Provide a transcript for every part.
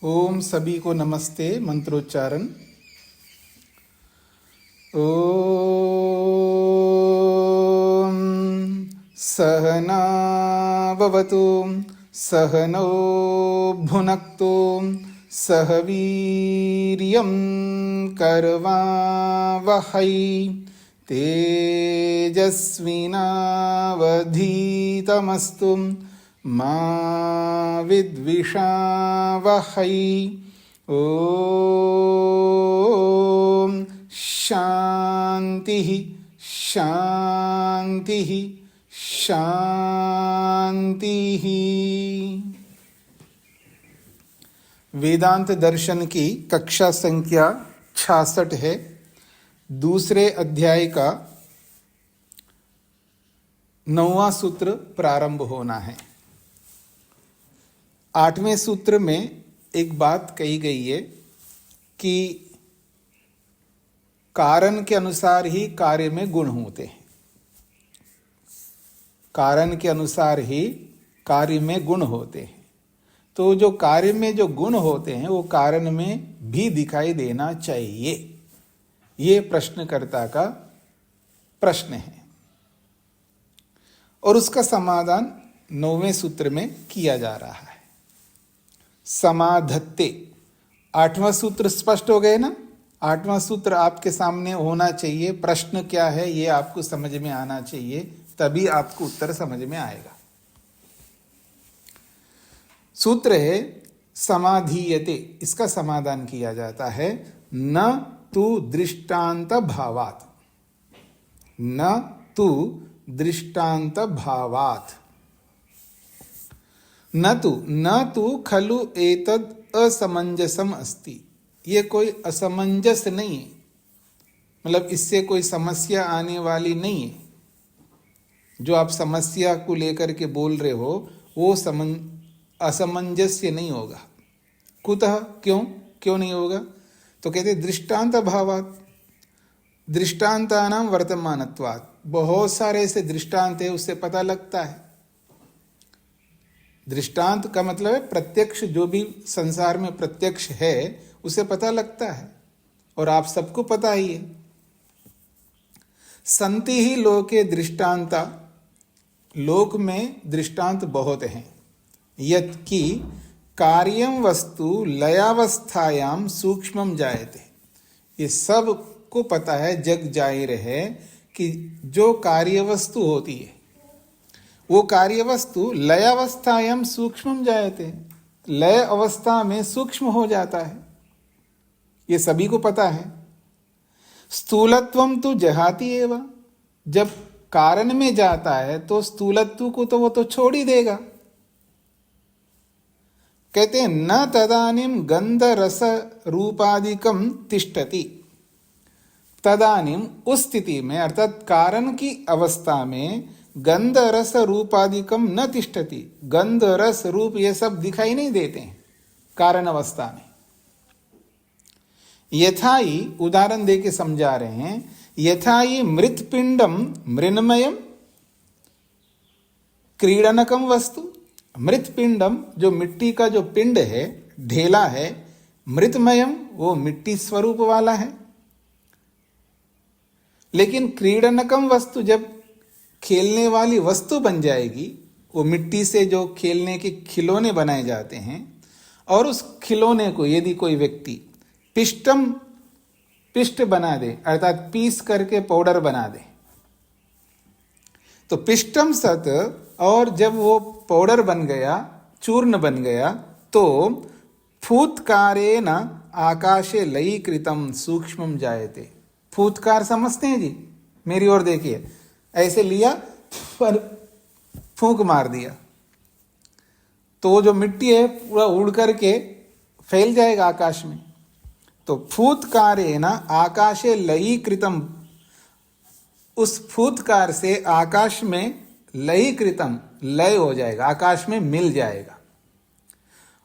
ओम सभी को नमस्ते। मंत्रोच्चारण। ओम सहना भवतु सहनौ भुनक्तु सह वीर्यं करवावहै तेजस्विनावधीतमस्तु मा विद्विषावहै। ओम शांति शांति शांति। वेदांत दर्शन की कक्षा संख्या 66 है। दूसरे अध्याय का 9वां सूत्र प्रारंभ होना है। 8वें सूत्र में एक बात कही गई है कि कारण के अनुसार ही कार्य में गुण होते हैं। कारण के अनुसार ही कार्य में गुण होते हैं। तो जो कार्य में जो गुण होते हैं वो कारण में भी दिखाई देना चाहिए। ये प्रश्नकर्ता का प्रश्न है और उसका समाधान 9वें सूत्र में किया जा रहा है। समाधत्ते। 8वां सूत्र स्पष्ट हो गए ना। 8वां सूत्र आपके सामने होना चाहिए। प्रश्न क्या है ये आपको समझ में आना चाहिए, तभी आपको उत्तर समझ में आएगा। सूत्र है समाधीयते। इसका समाधान किया जाता है न तु दृष्टांत भावात्। न तु दृष्टांत भावात्। न तु खलु एतद् असमंजसम अस्ति। ये कोई असमंजस नहीं है, मतलब इससे कोई समस्या आने वाली नहीं है। जो आप समस्या को लेकर के बोल रहे हो वो असमंजस्य नहीं होगा। कुतः? क्यों नहीं होगा? तो कहते दृष्टांत भावात्। दृष्टांतानां वर्तमानत्वात्। बहुत सारे ऐसे दृष्टांत है, उससे पता लगता है। दृष्टांत का मतलब है प्रत्यक्ष। जो भी संसार में प्रत्यक्ष है उसे पता लगता है और आप सबको पता ही है। संति ही लोके दृष्टांता। लोक में दृष्टांत बहुत हैं। यत् कि कार्यं वस्तु लयावस्थायाम सूक्ष्मम जायते। ये सब को पता है, जग जाहिर है कि जो कार्य वस्तु होती है वो कार्य वस्तु लयावस्थायाम सूक्ष्मम जायते। लय अवस्था में सूक्ष्म हो जाता है, ये सभी को पता है। स्थूलत्वम तो जहाति एव। जब कारण में जाता है तो स्थूलत्व को तो वो तो छोड़ ही देगा। कहते हैं न तदानीम गंध रस रूपादिकम तिष्ठति। तदानीम उस स्थिति में, अर्थात कारण की अवस्था में गंध रस रूपादिकम न तिष्ठति। गंध रस रूप ये सब दिखाई नहीं देते हैं कारण अवस्था में। यथा ही उदाहरण देके समझा रहे हैं। यथा ही मृतपिंडम मृन्मयम क्रीडनकम वस्तु। मृतपिंडम जो मिट्टी का जो पिंड है, ढेला है, मृतमयम वो मिट्टी स्वरूप वाला है। लेकिन क्रीडनकम वस्तु जब खेलने वाली वस्तु बन जाएगी, वो मिट्टी से जो खेलने के खिलौने बनाए जाते हैं, और उस खिलौने को यदि कोई व्यक्ति पिष्ट बना दे, अर्थात पीस करके पाउडर बना दे, तो पिष्टम सत, और जब वो पाउडर बन गया, चूर्ण बन गया, तो फूत्कारेण आकाशे लयीकृतं सूक्ष्मम जायते। फूत्कार समझते हैं जी? मेरी ओर देखिए। ऐसे लिया पर फूंक मार दिया तो वो जो मिट्टी है पूरा उड़ करके फैल जाएगा आकाश में। तो फूत्कारेण आकाशे लयीकृतम। उस फूत्कार से आकाश में लयीकृतम, लय हो जाएगा, आकाश में मिल जाएगा।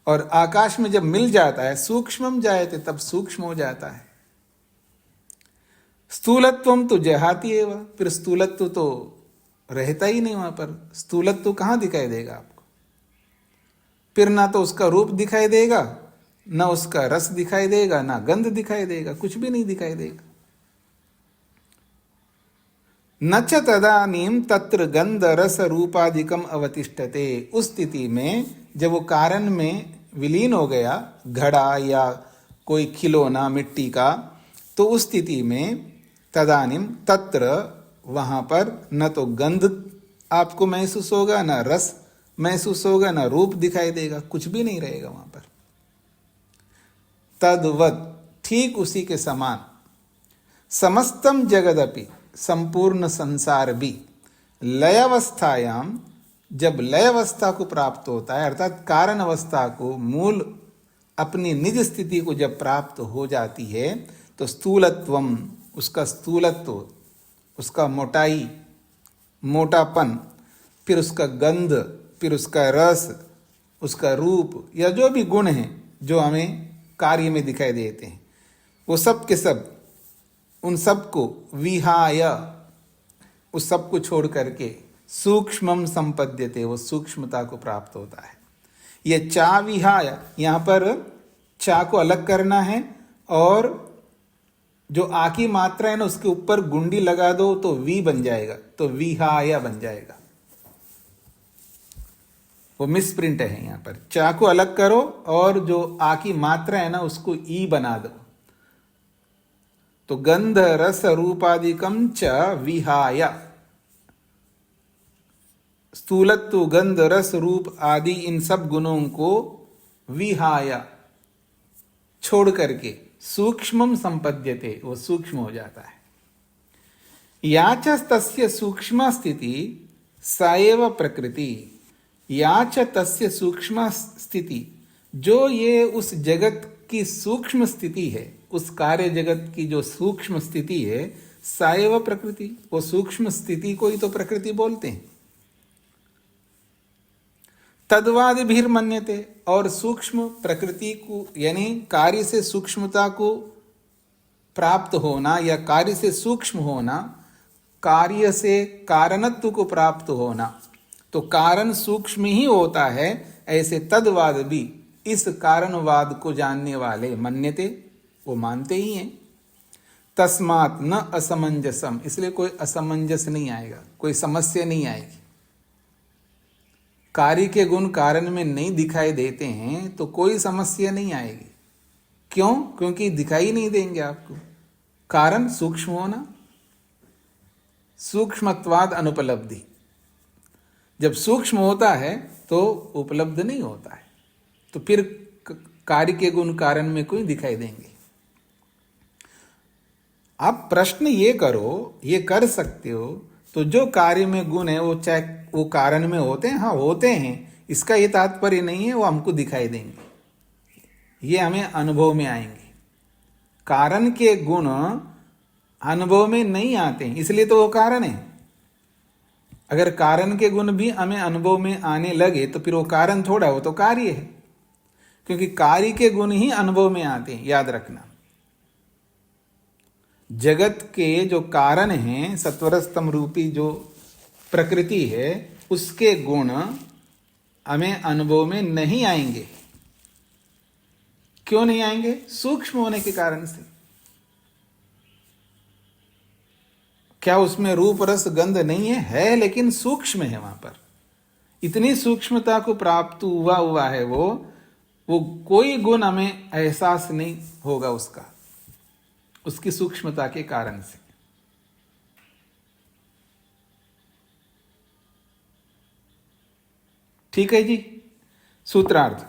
और आकाश में जब मिल जाता है सूक्ष्मम जायते, तब सूक्ष्म हो जाता है। स्थूलत्वम तो जहाति एव। फिर स्थूलत्व तो रहता ही नहीं वहां पर। स्थूलत्व कहां दिखाई देगा आपको? फिर ना तो उसका रूप दिखाई देगा, न उसका रस दिखाई देगा, ना गंध दिखाई देगा, कुछ भी नहीं दिखाई देगा। न च तदानीम तत्र गंध रस रूपादिकम अवतिष्ठते। उस स्थिति में जब वो कारण में विलीन हो गया, घड़ा या कोई खिलौना मिट्टी का, तो उस स्थिति में तदानीम तत्र वहां पर न तो गंध आपको महसूस होगा, न रस महसूस होगा, न रूप दिखाई देगा, कुछ भी नहीं रहेगा वहां पर। तद्वत, ठीक उसी के समान, समस्तम जगदपि, संपूर्ण संसार भी, लयावस्थायाम, जब लय अवस्था को प्राप्त होता है, अर्थात कारण अवस्था को, मूल अपनी निज स्थिति को जब प्राप्त हो जाती है, तो स्थूलत्वम, उसका स्थूलत्व, उसका मोटाई, मोटापन, फिर उसका गंध, फिर उसका रस, उसका रूप, या जो भी गुण हैं जो हमें कार्य में दिखाई देते हैं, वो सब के सब, उन सबको विहाय, उस सब को छोड़ करके सूक्ष्मम संपद्यते, वो सूक्ष्मता को प्राप्त होता है। ये चा विहाय, यहाँ पर चा को अलग करना है, और जो आ की मात्रा है ना उसके ऊपर गुंडी लगा दो तो वी बन जाएगा, तो विहाय बन जाएगा। वो मिसप्रिंट है यहाँ पर। चा को अलग करो और जो आ की मात्रा है ना उसको ई बना दो, तो गंध रस रूपादिकम च विहाय, स्थूलत्व गंध रस रूप आदि इन सब गुणों को विहाय, छोड़ करके सूक्ष्मम संपद्यते, वो सूक्ष्म हो जाता है। याच तस्य सूक्ष्म स्थिति सएव प्रकृति, याच तस्य सूक्ष्म स्थिति, जो ये उस जगत की सूक्ष्म स्थिति है, उस कार्य जगत की जो सूक्ष्म स्थिति है, सएव प्रकृति, वो सूक्ष्म स्थिति को ही तो प्रकृति बोलते हैं। तद्वाद भी मन्यते, और सूक्ष्म प्रकृति को यानी कार्य से सूक्ष्मता को प्राप्त होना या कार्य से सूक्ष्म होना, कार्य से कारणत्व को प्राप्त होना, तो कारण सूक्ष्म ही होता है, ऐसे तद्वाद भी इस कारणवाद को जानने वाले मन्यते, वो मानते ही हैं। तस्मात् न असमंजसम, इसलिए कोई असमंजस नहीं आएगा, कोई समस्या नहीं आएगी। कार्य के गुण कारण में नहीं दिखाई देते हैं तो कोई समस्या नहीं आएगी। क्यों? क्योंकि दिखाई नहीं देंगे आपको। कारण सूक्ष्म होना, सूक्ष्मत्वाद अनुपलब्धि, जब सूक्ष्म होता है तो उपलब्ध नहीं होता है, तो फिर कार्य के गुण कारण में कोई दिखाई देंगे। आप प्रश्न ये करो, ये कर सकते हो, तो जो कार्य में गुण है वो चाहे वो कारण में होते हैं, हाँ होते हैं, इसका ये तात्पर्य नहीं है वो हमको दिखाई देंगे, ये हमें अनुभव में आएंगे। कारण के गुण अनुभव में नहीं आते हैं, इसलिए तो वो कारण है। अगर कारण के गुण भी हमें अनुभव में आने लगे तो फिर वो कारण थोड़ा, हो तो कार्य है, क्योंकि कार्य के गुण ही अनुभव में आते हैं, याद रखना। जगत के जो कारण हैं, सत्वरस्तम रूपी जो प्रकृति है, उसके गुण हमें अनुभव में नहीं आएंगे। क्यों नहीं आएंगे? सूक्ष्म होने के कारण से। क्या उसमें रूप रस गंध नहीं है? है, लेकिन सूक्ष्म है। वहां पर इतनी सूक्ष्मता को प्राप्त हुआ है वो कोई गुण हमें एहसास नहीं होगा उसका, उसकी सूक्ष्मता के कारण से। ठीक है जी। सूत्रार्थ,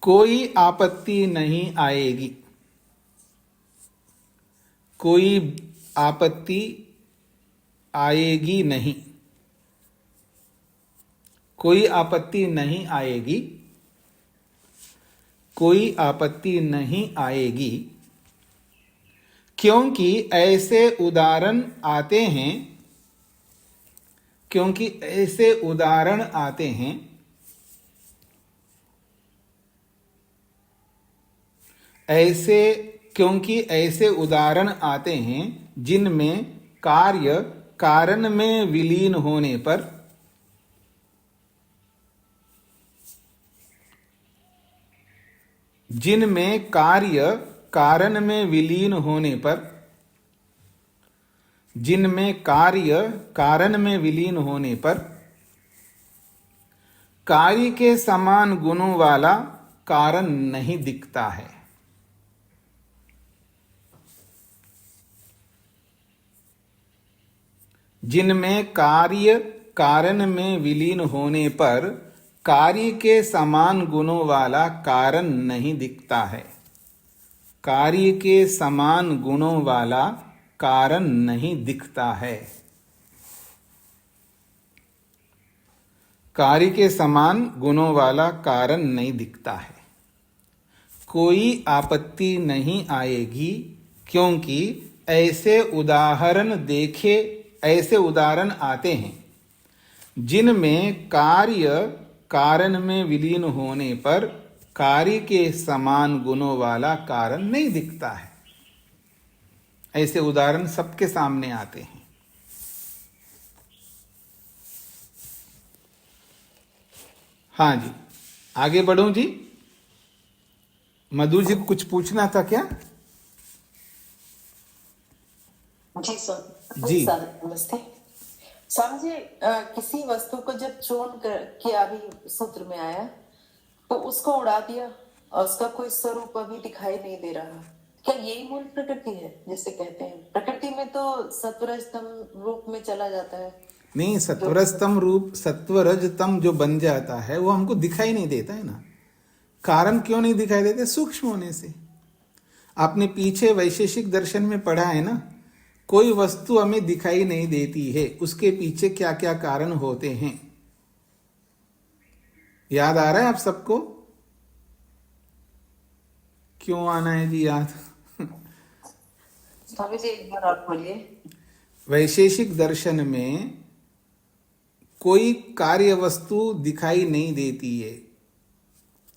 कोई आपत्ति नहीं आएगी, कोई आपत्ति आएगी नहीं, कोई आपत्ति नहीं आएगी, कोई आपत्ति नहीं आएगी, क्योंकि ऐसे उदाहरण आते हैं, क्योंकि ऐसे उदाहरण आते हैं, क्योंकि ऐसे उदाहरण आते हैं जिनमें कार्य कारण में विलीन होने पर जिनमें कार्य कारण में विलीन होने पर, जिनमें कार्य कारण में विलीन होने पर कार्य के समान गुणों वाला कारण नहीं दिखता है। जिनमें कार्य कारण में विलीन होने पर कार्य के समान गुणों वाला कारण नहीं दिखता है। कार्य के समान गुणों वाला कारण नहीं दिखता है। कार्य के समान गुणों वाला कारण नहीं दिखता है। कोई आपत्ति नहीं आएगी, क्योंकि ऐसे उदाहरण आते हैं जिनमें कार्य कारण में विलीन होने पर कार्य के समान गुणों वाला कारण नहीं दिखता है। ऐसे उदाहरण सबके सामने आते हैं। हाँ जी, आगे बढ़ूं जी। मधु जी को कुछ पूछना था क्या? जी सर। जी नमस्ते स्वामी जी। किसी वस्तु को जब चूर्ण के अभी सूत्र में आया तो उसको उड़ा दिया और उसका कोई स्वरूप अभी दिखाई नहीं दे रहा, क्या यही मूल प्रकृति है जिसे कहते हैं? प्रकृति में तो सत्वरजतम रूप में चला जाता है। नहीं, सत्वरजतम रूप, सत्वरजतम जो बन जाता है वो हमको दिखाई नहीं देता है ना। कारण क्यों नहीं दिखाई देते? सूक्ष्म होने से। आपने पीछे वैशेषिक दर्शन में पढ़ा है ना, कोई वस्तु हमें दिखाई नहीं देती है, उसके पीछे क्या क्या कारण होते हैं। याद आ रहा है आप सबको? क्यों आना है जी याद? स्वामी जी एक बार और बोलिए। वैशेषिक दर्शन में कोई कार्य वस्तु दिखाई नहीं देती है,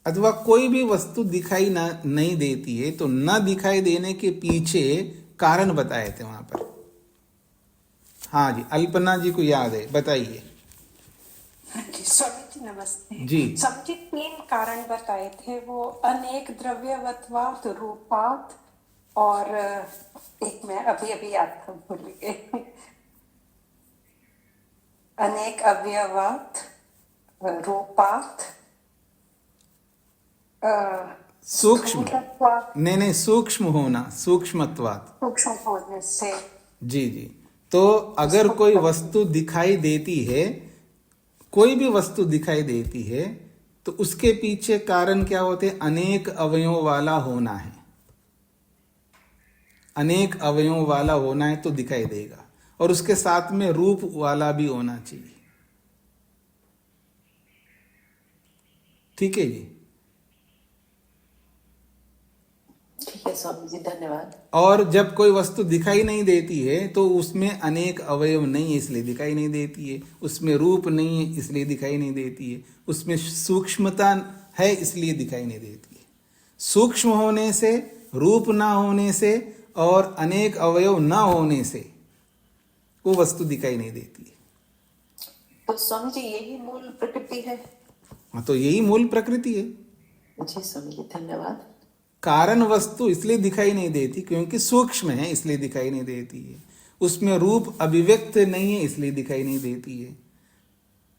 अथवा कोई भी वस्तु दिखाई नहीं देती है, तो न दिखाई देने के पीछे कारण बताए थे वहां पर। हाँ जी, अल्पना जी को याद है, बताइए। हाँ जी स्वामी जी नमस्ते जी। स्वामी जी 3 कारण बताए थे, वो अनेक द्रव्यवत्वात्, रूपात् और एक मैं अभी याद था, भूल गई। अनेक अवयवात्, रूपात्, सूक्ष्म, नहीं, सूक्ष्म होना, सूक्ष्मत्वात्, सूक्ष्म होने से। जी जी। तो अगर कोई वस्तु दिखाई देती है, कोई भी वस्तु दिखाई देती है, तो उसके पीछे कारण क्या होते हैं? अनेक अवयवों वाला होना है। अनेक अवयवों वाला होना है तो दिखाई देगा, और उसके साथ में रूप वाला भी होना चाहिए। ठीक है जी। ठीक है स्वामी जी, धन्यवाद। और जब कोई वस्तु दिखाई नहीं देती है तो उसमें अनेक अवयव नहीं है, इसलिए दिखाई नहीं देती है। उसमें रूप नहीं है, इसलिए दिखाई नहीं देती है। उसमें सूक्ष्मता है, इसलिए दिखाई नहीं देती है। सूक्ष्म होने से, रूप ना होने से और अनेक अवयव ना होने से वो वस्तु दिखाई नहीं देती है। तो स्वामी जी यही मूल प्रकृति है? हाँ, तो यही मूल प्रकृति है। जी स्वामी जी, धन्यवाद। कारण वस्तु इसलिए दिखाई नहीं देती क्योंकि सूक्ष्म है, इसलिए दिखाई नहीं देती है। उसमें रूप अभिव्यक्त नहीं है, इसलिए दिखाई नहीं देती है।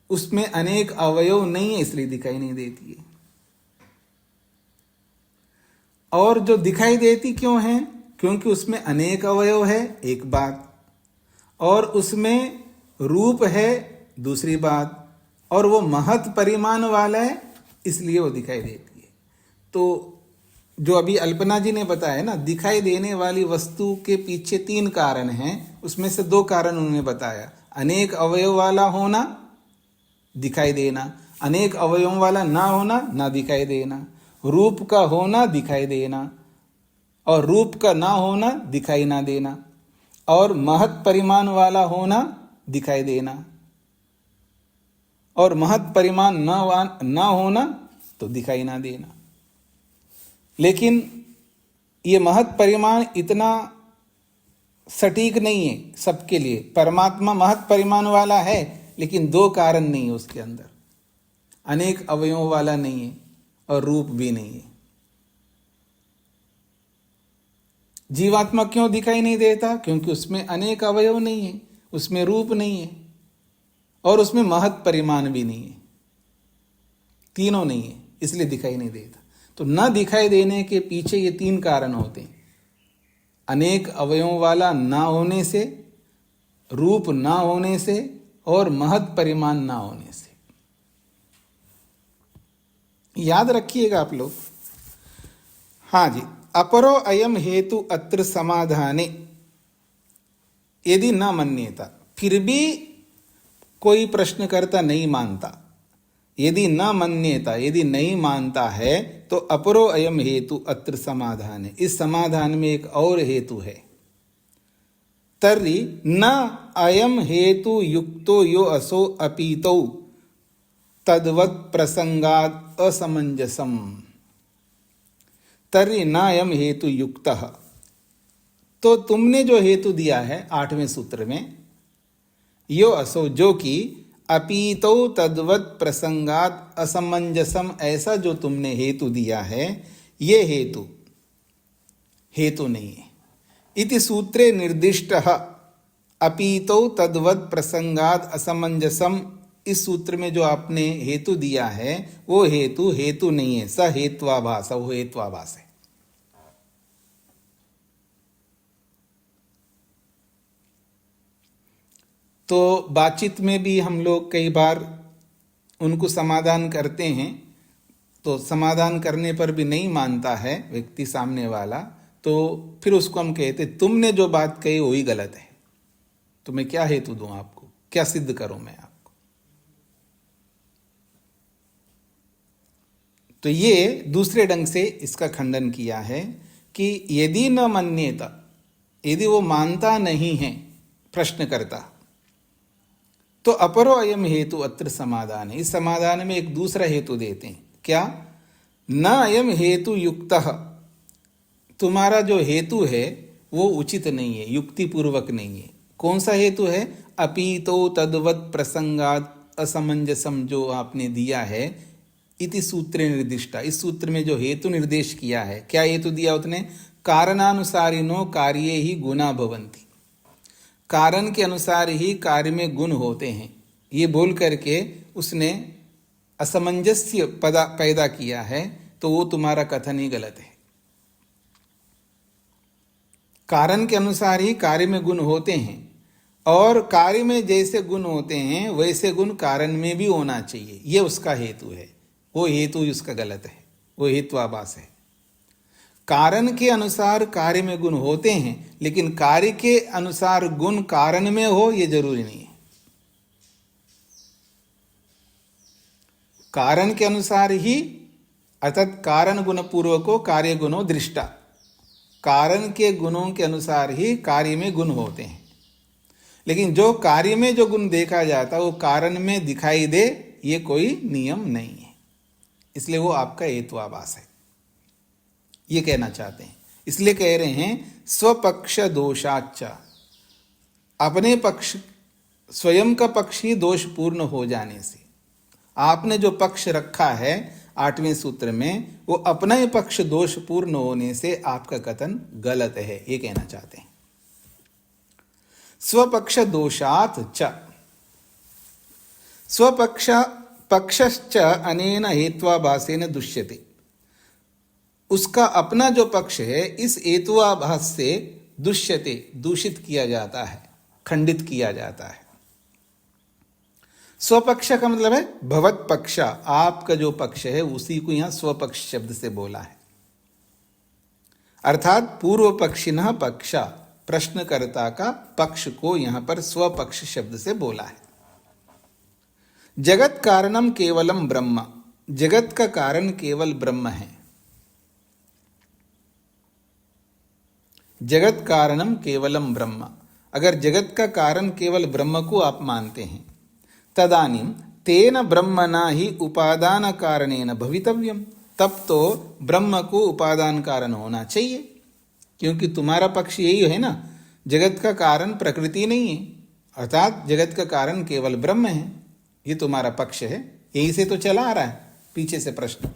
उसमें अनेक अवयव नहीं है, इसलिए दिखाई नहीं देती है। और जो दिखाई देती क्यों है? क्योंकि उसमें अनेक अवयव है, एक बात, और उसमें रूप है, दूसरी बात, और वो महत् परिमाण वाला है, इसलिए वो दिखाई देती है। तो जो अभी अल्पना जी ने बताया ना, दिखाई देने वाली वस्तु के पीछे 3 कारण हैं, उसमें से 2 कारण उन्होंने बताया। अनेक अवयव वाला होना, दिखाई देना। अनेक अवयवों वाला ना होना, ना दिखाई देना। रूप का होना, दिखाई देना, और रूप का ना होना, दिखाई ना देना, और महत् परिमाण वाला होना, दिखाई देना, और महत् परिमाण ना होना तो दिखाई ना देना। लेकिन ये महत् परिमाण इतना सटीक नहीं है सबके लिए। परमात्मा महत् परिमाण वाला है, लेकिन 2 कारण नहीं है उसके अंदर। अनेक अवयवों वाला नहीं है और रूप भी नहीं है। जीवात्मा क्यों दिखाई नहीं देता? क्योंकि उसमें अनेक अवयव नहीं है, उसमें रूप नहीं है और उसमें महत परिमाण भी नहीं है, तीनों नहीं है, इसलिए दिखाई नहीं देता। तो न दिखाई देने के पीछे ये तीन कारण होते हैं। अनेक अवयवों वाला ना होने से, रूप ना होने से और महत परिमाण ना होने से। याद रखिएगा आप लोग। हाँ जी, अपरो अयम हेतु अत्र समाधाने यदि न मन्येता, फिर भी कोई प्रश्नकर्ता नहीं मानता, यदि न मन्येता, यदि नहीं मानता है तो अपरो अयम हेतु अत्र समाधाने, इस समाधान में एक और हेतु है। तर्हि न अयम हेतु युक्तो यो असो अपीतो तद्वत् प्रसंगाद असमंजसम। तर्हि न अयम हेतु युक्तः, तो तुमने जो हेतु दिया है 8वें सूत्र में, यो असो जो कि, अपीतो तद्वत् प्रसंगात असमंजसम, ऐसा जो तुमने हेतु दिया है ये हेतु नहीं है। इति सूत्रे निर्दिष्टः अपीतो तद्वत् प्रसंगात असमंजसम, इस सूत्र में जो आपने हेतु दिया है वो हेतु नहीं है, स हेत्वाभास, वो हेत्वाभास है। तो बातचीत में भी हम लोग कई बार उनको समाधान करते हैं, तो समाधान करने पर भी नहीं मानता है व्यक्ति सामने वाला, तो फिर उसको हम कहते तुमने जो बात कही वही गलत है, तो मैं क्या हेतु दूं आपको, क्या सिद्ध करूं मैं आपको। तो ये दूसरे ढंग से इसका खंडन किया है कि यदि न मन्येता, यदि वो मानता नहीं है प्रश्नकर्ता, तो अपरो अयम हेतु अत्र समाधान है, इस समाधान में एक दूसरा हेतु देते हैं। क्या? न अयम हेतु युक्तः, तुम्हारा जो हेतु है वो उचित नहीं है, युक्तिपूर्वक नहीं है। कौन सा हेतु है? अपीतो तद्वत् प्रसंगात असमंजसम, जो आपने दिया है। इति सूत्रे निर्दिष्टा, इस सूत्र में जो हेतु निर्देश किया है, क्या हेतु दिया उसने? कारणानुसारिनो कार्ये ही गुणा भवन्ति, कारण के अनुसार ही कार्य में गुण होते हैं, ये बोल करके उसने असमंजस्य पैदा किया है। तो वो तुम्हारा कथन ही गलत है। कारण के अनुसार ही कार्य में गुण होते हैं और कार्य में जैसे गुण होते हैं वैसे गुण कारण में भी होना चाहिए, ये उसका हेतु है। वो हेतु उसका गलत है, वो हेत्वाभास है। कारण के अनुसार कार्य में गुण होते हैं, लेकिन कार्य के अनुसार गुण कारण में हो ये जरूरी नहीं है। कारण के अनुसार ही, अर्थात कारण गुण पूर्वको कार्य गुणों दृष्टा, कारण के गुणों के अनुसार ही कार्य में गुण होते हैं, लेकिन जो कार्य में जो गुण देखा जाता है वो कारण में दिखाई दे, ये कोई नियम नहीं है। इसलिए वो आपका हेत्वाभास है, ये कहना चाहते हैं। इसलिए कह रहे हैं स्वपक्ष दोषाच्च, अपने पक्ष, स्वयं का पक्ष ही दोषपूर्ण हो जाने से, आपने जो पक्ष रखा है 8वें सूत्र में, वो अपना ही पक्ष दोषपूर्ण होने से आपका कथन गलत है, ये कहना चाहते हैं। स्वपक्ष दोषात् च, स्वपक्ष पक्षश्च अनेन हेत्वाभासेन दुष्यते, उसका अपना जो पक्ष है इस हेत्वाभास से दुष्यते, दूषित किया जाता है, खंडित किया जाता है। स्वपक्ष का मतलब है भवत पक्ष, आपका जो पक्ष है उसी को यहां स्वपक्ष शब्द से बोला है। अर्थात पूर्व पक्षिणः पक्ष, प्रश्नकर्ता का पक्ष को यहां पर स्वपक्ष शब्द से बोला है। जगत कारणम केवलम ब्रह्म, जगत का कारण केवल ब्रह्म है। जगत कारणम केवलम ब्रह्म, अगर जगत का कारण केवल ब्रह्म को आप मानते हैं, तदानीं तेन ब्रह्मणा ही उपादान कारणेन भवितव्यम, तब तो ब्रह्म को उपादान कारण होना चाहिए, क्योंकि तुम्हारा पक्ष यही है ना, जगत का कारण प्रकृति नहीं है, अर्थात जगत का कारण केवल ब्रह्म है, ये तुम्हारा पक्ष है। यही से तो चला आ रहा है पीछे से प्रश्न।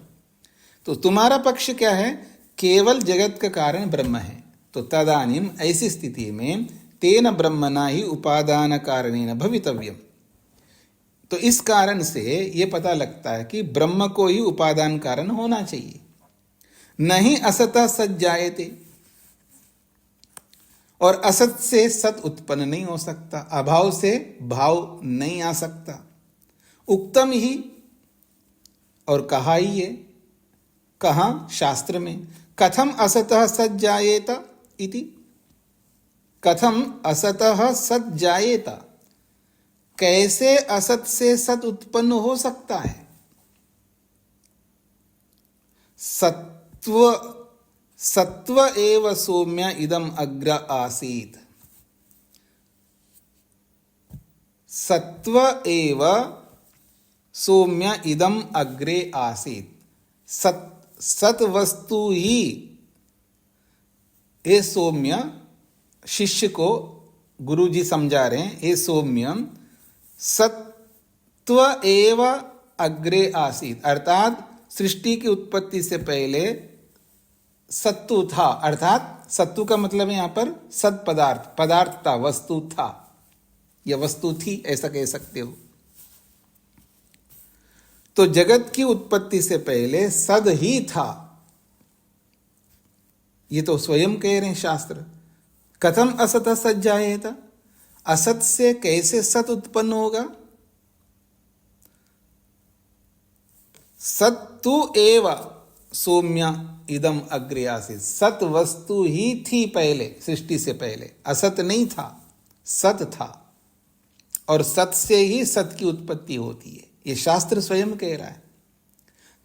तो तुम्हारा पक्ष क्या है? केवल जगत का कारण ब्रह्म है, तो तदानीम ऐसी स्थिति में तेन ब्रह्मणा ही उपादान कारणेन भवितव्यम। तो इस कारण से ये पता लगता है कि ब्रह्म को ही उपादान कारण होना चाहिए। नहीं असतः सत जायते, और असत से सत उत्पन्न नहीं हो सकता, अभाव से भाव नहीं आ सकता। उक्तम ही, और कहा ही ये, कहा शास्त्र में, कथम असतः सत जायेत इति, कथम असतः सत जायेत, कैसे असत से सत उत्पन्न हो सकता है। सत्व एव सौम्य इदम अग्र आसीत्, सत्व एव सौम्य इदम अग्रे आसीत्। सत वस्तु ही, ये सौम्य, शिष्य को गुरुजी समझा रहे हैं, ये सौम्यम सत्व एव अग्रे आसीत्, अर्थात सृष्टि की उत्पत्ति से पहले सत्तु था। अर्थात सत्तु का मतलब है यहां पर सत पदार्थ, पदार्थ था, वस्तु था, या वस्तु थी, ऐसा कह सकते हो। तो जगत की उत्पत्ति से पहले सद ही था, ये तो स्वयं कह रहे हैं शास्त्र। कथम असत सत जायेत, असत से कैसे सत उत्पन्न होगा। सत्तु एव सौम्य इदम अग्रे आसीत्, सत वस्तु ही थी पहले, सृष्टि से पहले असत नहीं था, सत था, और सत से ही सत की उत्पत्ति होती है, ये शास्त्र स्वयं कह रहा है।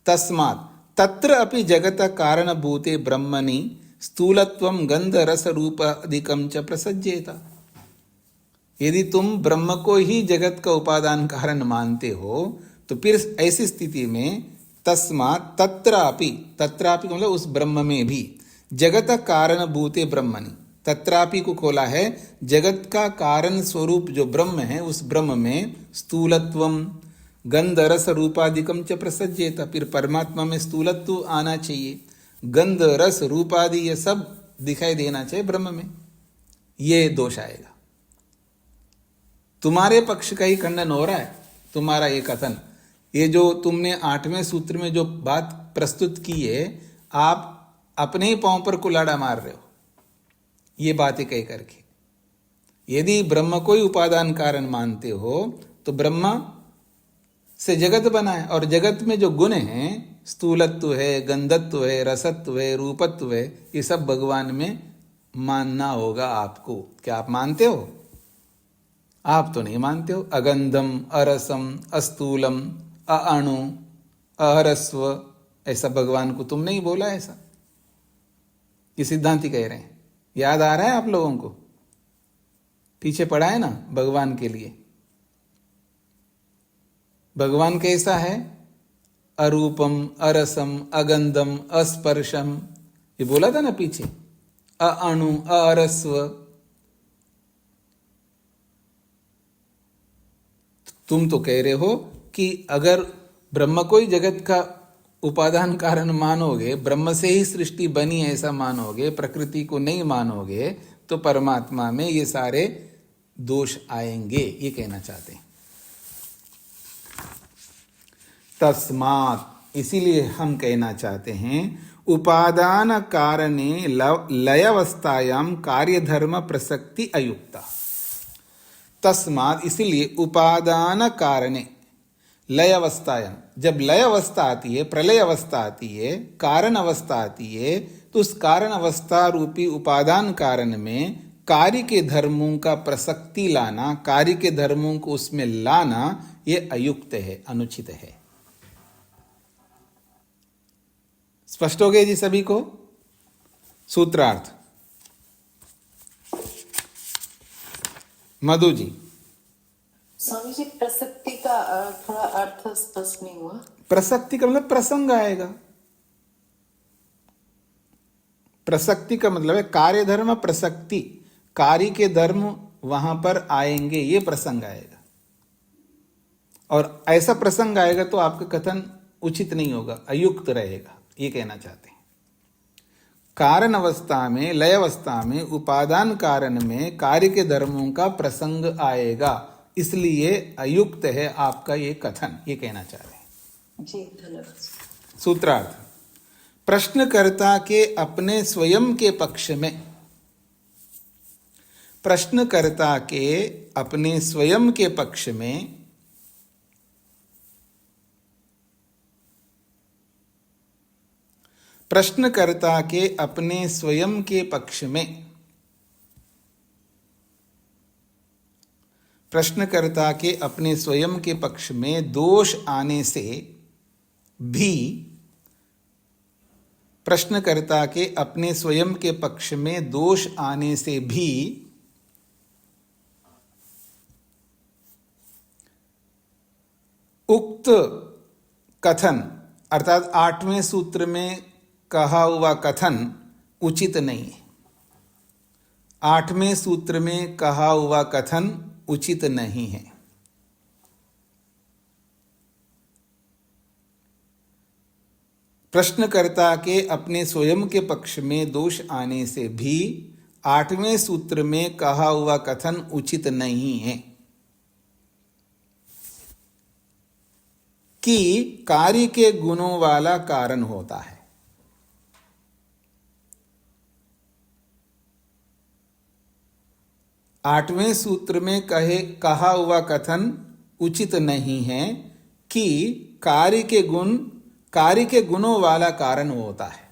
तस्मात् तत्र अपि जगत कारणभूते ब्रह्मणि स्थूलत्वं गंध रस रूप अधिकम च प्रसज्येत। यदि तुम ब्रह्म को ही जगत का उपादान कारण मानते हो, तो फिर ऐसी स्थिति में तस्मात् तत्रापि, तत्रापि मतलब उस ब्रह्म में भी, जगत कारण भूते ब्रह्मणि, तत्रापि को खोला है, जगत का कारण स्वरूप जो ब्रह्म है, उस ब्रह्म में स्थूलत्वम गंध रस रूपादिकम च प्रसज्येत, फिर परमात्मा में स्थूलत्व आना चाहिए, गंध रस रूपादि ये सब दिखाई देना चाहिए ब्रह्म में, ये दोष आएगा। तुम्हारे पक्ष का ही खंडन हो रहा है, तुम्हारा ये कथन, ये जो तुमने 8वें सूत्र में जो बात प्रस्तुत की है, आप अपने ही पांव पर कुल्हाड़ा मार रहे हो ये बातें कह करके। यदि ब्रह्म को ही उपादान कारण मानते हो, तो ब्रह्म से जगत बना है, और जगत में जो गुण हैं, स्थूलत्व है, गंधत्व है, रसत्व है, रूपत्व है, ये सब भगवान में मानना होगा आपको। क्या आप मानते हो? आप तो नहीं मानते हो। अगंधम, अरसम, अस्थूलम, अणु, अहरस्व, ऐसा भगवान को तुम नहीं बोला ऐसा, ये सिद्धांति कह रहे हैं। याद आ रहा है आप लोगों को? पीछे पड़ा है ना भगवान के लिए। भगवान कैसा है? अरूपम, अरसम, अगंधम, अस्पर्शम, ये बोला था ना पीछे, अणु, अरस्व। तुम तो कह रहे हो कि अगर ब्रह्म को ही जगत का उपादान कारण मानोगे, ब्रह्म से ही सृष्टि बनी ऐसा मानोगे, प्रकृति को नहीं मानोगे, तो परमात्मा में ये सारे दोष आएंगे, ये कहना चाहते हैं। तस्मात्, इसीलिए हम कहना चाहते हैं, उपादान कारणे लयावस्थायाम कार्यधर्म प्रसक्ति अयुक्ता। तस्मात्, इसीलिए उपादान कारणे लय अवस्थायाम, जब लय अवस्था आती है, प्रलय अवस्था आती है, कारण अवस्था आती है, तो उस कारण अवस्था रूपी उपादान कारण में कार्य के धर्मों का प्रसक्ति लाना, कार्य के धर्मों को उसमें लाना, ये अयुक्त है, अनुचित है। स्पष्ट हो गया जी सभी को? सूत्रार्थ मधु जी। स्वामी जी, प्रसक्ति का थोड़ा अर्थ स्पष्ट नहीं हुआ। प्रसक्ति का मतलब प्रसंग आएगा। प्रसक्ति का मतलब है कार्य धर्म प्रसक्ति, कार्य के धर्म वहां पर आएंगे, ये प्रसंग आएगा। और ऐसा प्रसंग आएगा तो आपका कथन उचित नहीं होगा, अयुक्त रहेगा, ये कहना चाहते हैं। कारण अवस्था में, लय अवस्था में, उपादान कारण में कार्य के धर्मों का प्रसंग आएगा, इसलिए अयुक्त है आपका ये कथन, ये कहना चाह रहे हैं। जी धन्यवाद। सूत्रार्थ, प्रश्नकर्ता के अपने स्वयं के पक्ष में, प्रश्नकर्ता के अपने स्वयं के पक्ष में प्रश्नकर्ता के अपने स्वयं के पक्ष में, प्रश्नकर्ता के अपने स्वयं के पक्ष में दोष आने से भी, प्रश्नकर्ता के अपने स्वयं के पक्ष में दोष आने से भी उक्त कथन अर्थात 8वें सूत्र में कहा हुआ कथन उचित नहीं है। 8वें सूत्र में कहा हुआ कथन उचित नहीं है। प्रश्नकर्ता के अपने स्वयं के पक्ष में दोष आने से भी 8वें सूत्र में कहा हुआ कथन उचित नहीं है कि कार्य के गुणों वाला कारण होता है। 8वें सूत्र में कहा हुआ कथन उचित नहीं है कि कार्य के गुणों वाला कारण होता है।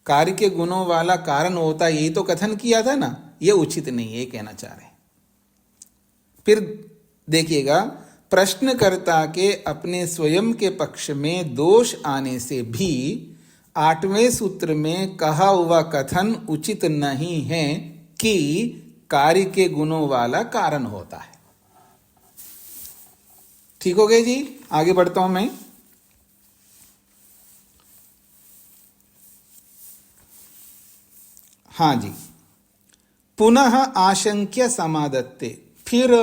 कार्य के गुणों वाला कारण होता है, यही तो कथन किया था ना, ये उचित नहीं है, ये कहना चाह रहे हैं। फिर देखिएगा, प्रश्नकर्ता के अपने स्वयं के पक्ष में दोष आने से भी 8वें सूत्र में कहा हुआ कथन उचित नहीं है कि कार्य के गुणों वाला कारण होता है। ठीक हो गए जी, आगे बढ़ता हूं मैं। हाँ जी, पुनः आशंक्य समादत्ते, फिर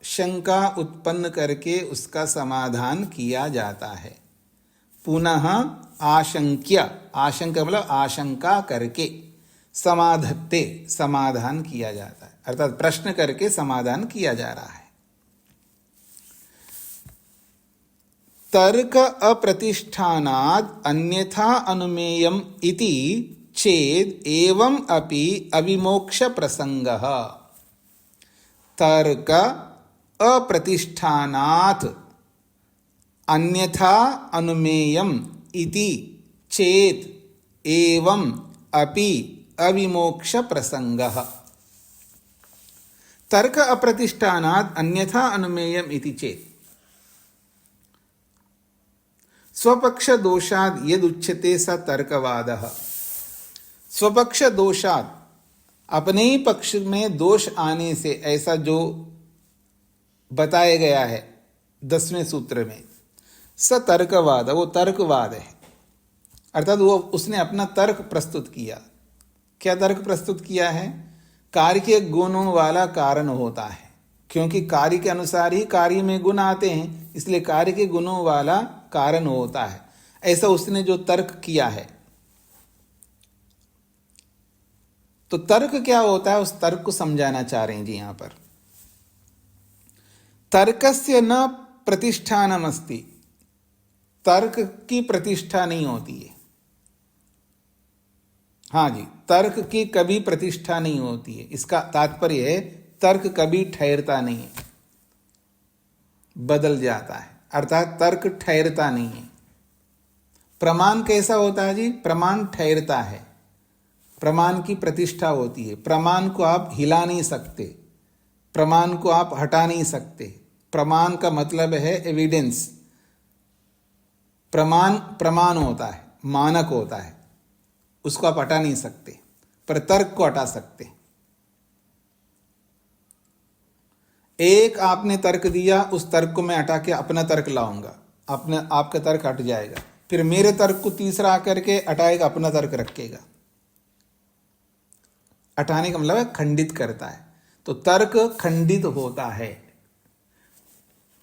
शंका उत्पन्न करके उसका समाधान किया जाता है। पुनः आशंक्य, आशंका मतलब आशंका करके, समाधत्ते समाधान किया जाता है, अर्थात प्रश्न करके समाधान किया जा रहा है। तर्क अप्रतिष्ठानात् अन्यथा अनुमेयम् इति चेद एवं अपि अविमोक्ष प्रसंगः। तर्क अप्रतिष्ठानात् अन्यथा अनुमेयम् इति चेत एवं अपि अविमोक्ष प्रसंगः। तर्क अप्रतिष्ठानात् अन्यथा अनुमेयम् इति चेत, स्वपक्ष दोषात् यद उच्यते स तर्कवादः। स्वपक्ष दोषात्, अपने ही पक्ष में दोष आने से, ऐसा जो बताया गया है 10वें सूत्र में, स तर्कवाद, वो तर्कवाद है, अर्थात वो उसने अपना तर्क प्रस्तुत किया। क्या तर्क प्रस्तुत किया है? कार्य के गुणों वाला कारण होता है, क्योंकि कार्य के अनुसार ही कार्य में गुण आते हैं, इसलिए कार्य के गुणों वाला कारण होता है, ऐसा उसने जो तर्क किया है। तो तर्क क्या होता है, उस तर्क को समझाना चाह रहे हैं जी यहां पर। तर्कस्य न प्रतिष्ठानमस्ति, तर्क की प्रतिष्ठा नहीं होती है। हाँ जी, तर्क की कभी प्रतिष्ठा नहीं होती है, इसका तात्पर्य है तर्क कभी ठहरता नहीं है, बदल जाता है, अर्थात तर्क ठहरता नहीं है। प्रमाण कैसा होता है जी? प्रमाण ठहरता है, प्रमाण की प्रतिष्ठा होती है। प्रमाण को आप हिला नहीं सकते, प्रमाण को आप हटा नहीं सकते। प्रमाण का मतलब है एविडेंस। प्रमाण प्रमाण होता है, मानक होता है, उसको आप हटा नहीं सकते, पर तर्क को हटा सकते। एक आपने तर्क दिया, उस तर्क को मैं हटा के अपना तर्क लाऊंगा, आपका तर्क हट जाएगा, फिर मेरे तर्क को तीसरा आकर के हटाएगा, अपना तर्क रखेगा। हटाने का मतलब है खंडित करता है। तो तर्क खंडित होता है,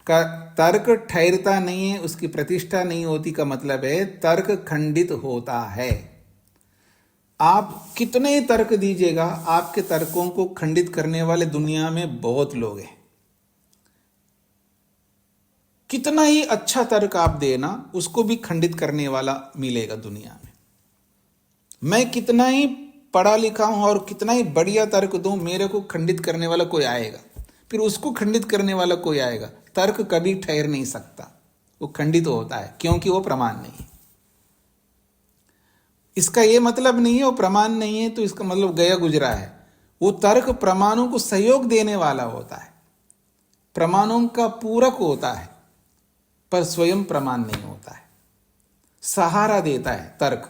तर्क ठहरता नहीं है, उसकी प्रतिष्ठा नहीं होती का मतलब है तर्क खंडित होता है। आप कितने ही तर्क दीजिएगा, आपके तर्कों को खंडित करने वाले दुनिया में बहुत लोग हैं। कितना ही अच्छा तर्क आप देना, उसको भी खंडित करने वाला मिलेगा दुनिया में। मैं कितना ही पढ़ा लिखा हूं और कितना ही बढ़िया तर्क दूं, मेरे को खंडित करने वाला कोई आएगा, फिर उसको खंडित करने वाला कोई आएगा। तर्क कभी ठहर नहीं सकता, वो खंडित होता है, क्योंकि वो प्रमाण नहीं है। इसका ये मतलब नहीं है वो प्रमाण नहीं है तो इसका मतलब गया गुजरा है। वो तर्क प्रमाणों को सहयोग देने वाला होता है, प्रमाणों का पूरक होता है, पर स्वयं प्रमाण नहीं होता है। सहारा देता है तर्क,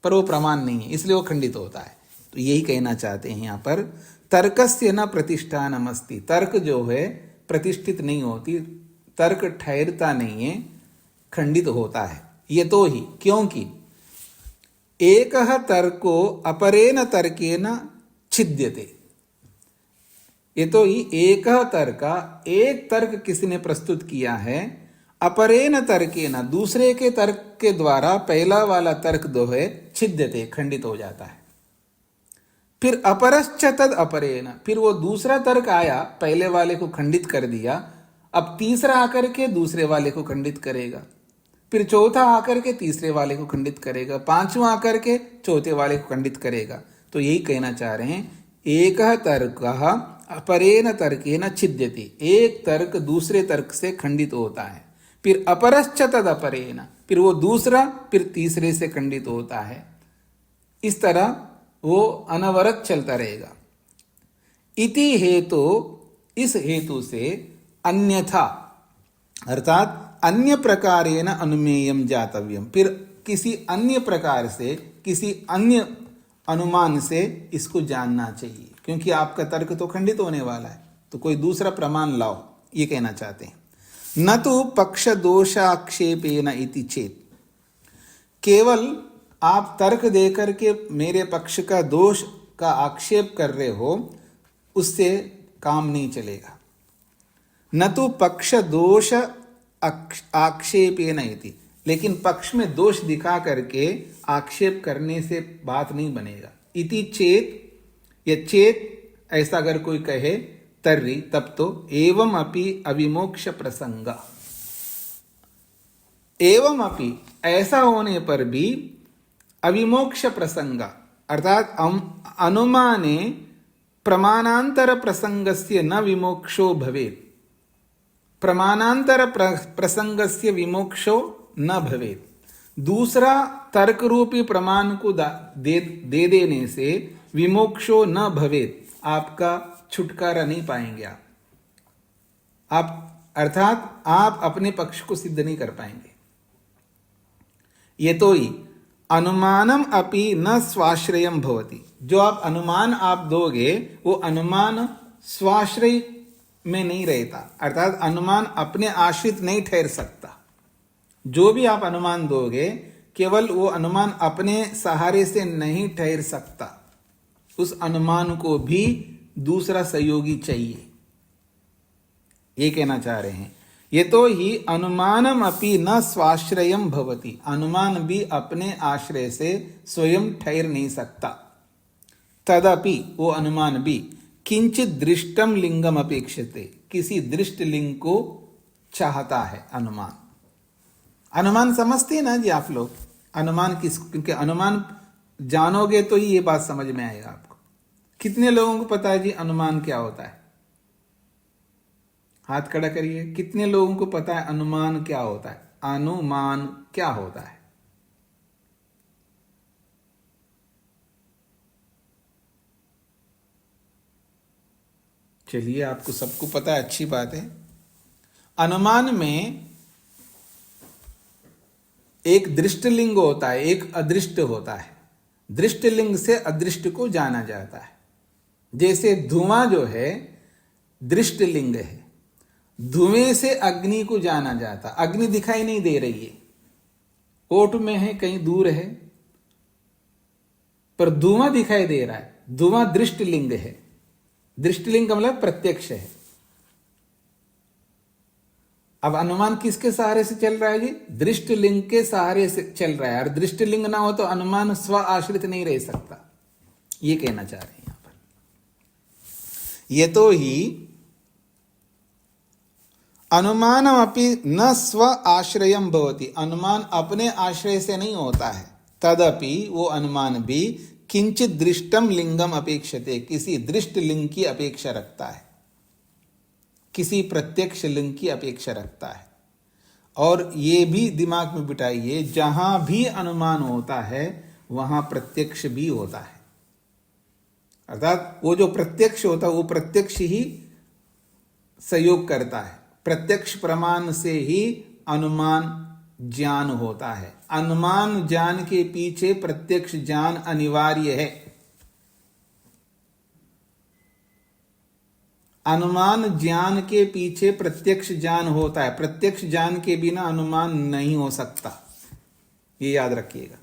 पर वो प्रमाण नहीं है, इसलिए वो खंडित होता है। तो यही कहना चाहते हैं यहां पर, तर्कस्य न प्रतिष्ठानमस्ति। तर्क जो है प्रतिष्ठित नहीं होती, तर्क ठहरता नहीं है, खंडित होता है। ये तो ही क्योंकि एकः तर्को अपरेण तर्केण छिद्यते। ये तो ही एकः तर्का, एक तर्क किसी ने प्रस्तुत किया है, अपरेण तर्केण, दूसरे के तर्क के द्वारा पहला वाला तर्क जो है छिद्यते, खंडित हो जाता है। फिर अपरश्च तद अपरेण, फिर वो दूसरा तर्क आया, पहले वाले को खंडित कर दिया, अब तीसरा आकर के दूसरे वाले को खंडित करेगा, फिर चौथा आकर के तीसरे वाले को खंडित करेगा, पांचवा आकर के चौथे वाले को खंडित करेगा। तो यही कहना चाह रहे हैं, एकः तर्कः अपरेण तर्केण छिद्यते। एक तर्क दूसरे तर्क से खंडित होता है, फिर अपरश्च तद अपरेण, फिर वो दूसरा फिर तीसरे से खंडित होता है। इस तरह वो अनवरत चलता रहेगा। इति हेतु, इस हेतु से अन्यथा अर्थात अन्य प्रकारेण अनुमेयम जातव्यम, फिर किसी अन्य प्रकार से, किसी अन्य अनुमान से इसको जानना चाहिए, क्योंकि आपका तर्क तो खंडित होने वाला है, तो कोई दूसरा प्रमाण लाओ, ये कहना चाहते हैं। न तो पक्ष दोषाक्षेपेन इति चेत, केवल आप तर्क देकर के मेरे पक्ष का दोष का आक्षेप कर रहे हो, उससे काम नहीं चलेगा। न तो पक्ष दोष आक्षेपेन इति, लेकिन पक्ष में दोष दिखा करके आक्षेप करने से बात नहीं बनेगा। इति चेत, या चेत ऐसा अगर कोई कहे तर्री, तब तो एवं अपि अविमोक्ष प्रसंग, एवं अपि ऐसा होने पर भी अविमोक्ष प्रसंग, अर्थात अनुमाने प्रमाणांतर प्रसंगस्य न विमोक्षो भवेत्, प्रमाणांतर प्रसंगस्य विमोक्षो न भवेत्। दूसरा तर्क रूपी प्रमाण को दे देने से विमोक्षो न भवेत्, आपका छुटकारा नहीं पाएंगे आप अर्थात आप अपने पक्ष को सिद्ध नहीं कर पाएंगे। ये तो ही अनुमानम अपि न स्वाश्रयम भवति, जो आप अनुमान आप दोगे वो अनुमान स्वाश्रय में नहीं रहता, अर्थात अनुमान अपने आश्रित नहीं ठहर सकता। जो भी आप अनुमान दोगे केवल वो अनुमान अपने सहारे से नहीं ठहर सकता, उस अनुमान को भी दूसरा सहयोगी चाहिए, ये कहना चाह रहे हैं। ये तो ही अनुमानम अपि न स्वाश्रयम भवति, अनुमान भी अपने आश्रय से स्वयं ठहर नहीं सकता। तदपि, वो अनुमान भी, किंचित दृष्टम लिंगम अपेक्षते, किसी दृष्ट लिंग को चाहता है अनुमान। अनुमान समझते हैं ना जी आप लोग, अनुमान किस, क्योंकि अनुमान जानोगे तो ही ये बात समझ में आएगा आपको। कितने लोगों को पता है जी अनुमान क्या होता है? हाथ खड़ा करिए, कितने लोगों को पता है अनुमान क्या होता है? अनुमान क्या होता है? चलिए, आपको सबको पता है, अच्छी बात है। अनुमान में एक दृष्टलिंग होता है, एक अदृष्ट होता है। दृष्टलिंग से अदृष्ट को जाना जाता है। जैसे धुआं जो है दृष्टलिंग है, धुएं से अग्नि को जाना जाता। अग्नि दिखाई नहीं दे रही है, ओट में है, कहीं दूर है, पर धुआं दिखाई दे रहा है। धुआं दृष्टलिंग है। दृष्टलिंग का मतलब प्रत्यक्ष है। अब अनुमान किसके सहारे से चल रहा है जी? दृष्ट लिंग के सहारे से चल रहा है, और दृष्ट लिंग ना हो तो अनुमान स्व आश्रित नहीं रह सकता, ये कहना चाह रहे हैं यहां पर। ये तो ही अनुमानमपि न स्व आश्रयम भवति, अनुमान अपने आश्रय से नहीं होता है। तदपि वो अनुमान भी किंचित दृष्टम लिंगम अपेक्षते, किसी दृष्ट लिंग की अपेक्षा रखता है, किसी प्रत्यक्ष लिंग की अपेक्षा रखता है। और ये भी दिमाग में बिठाइए, जहां भी अनुमान होता है वहां प्रत्यक्ष भी होता है। अर्थात वो जो प्रत्यक्ष होता है वो प्रत्यक्ष ही सहयोग करता है, प्रत्यक्ष प्रमाण से ही अनुमान ज्ञान होता है। अनुमान ज्ञान के पीछे प्रत्यक्ष ज्ञान अनिवार्य है। अनुमान ज्ञान के पीछे प्रत्यक्ष ज्ञान होता है, प्रत्यक्ष ज्ञान के बिना अनुमान नहीं हो सकता, ये याद रखिएगा।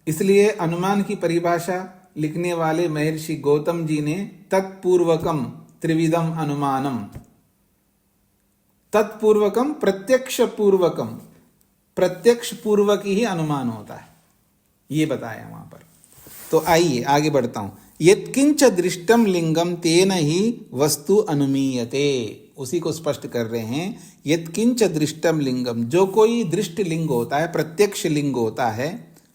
इसलिए अनुमान की परिभाषा लिखने वाले महर्षि गौतम जी ने तत्पूर्वकम त्रिविधम अनुमानम, तत्पूर्वकम प्रत्यक्ष पूर्वकम, प्रत्यक्ष पूर्वक ही अनुमान होता है, ये बताया वहां पर। तो आइए आगे बढ़ता हूं। यत्किंच दृष्टम लिंगम तेन ही वस्तु अनुमीयते, उसी को स्पष्ट कर रहे हैं। यत्किंच दृष्टम लिंगम, जो कोई दृष्ट लिंग होता है, प्रत्यक्ष लिंग होता है,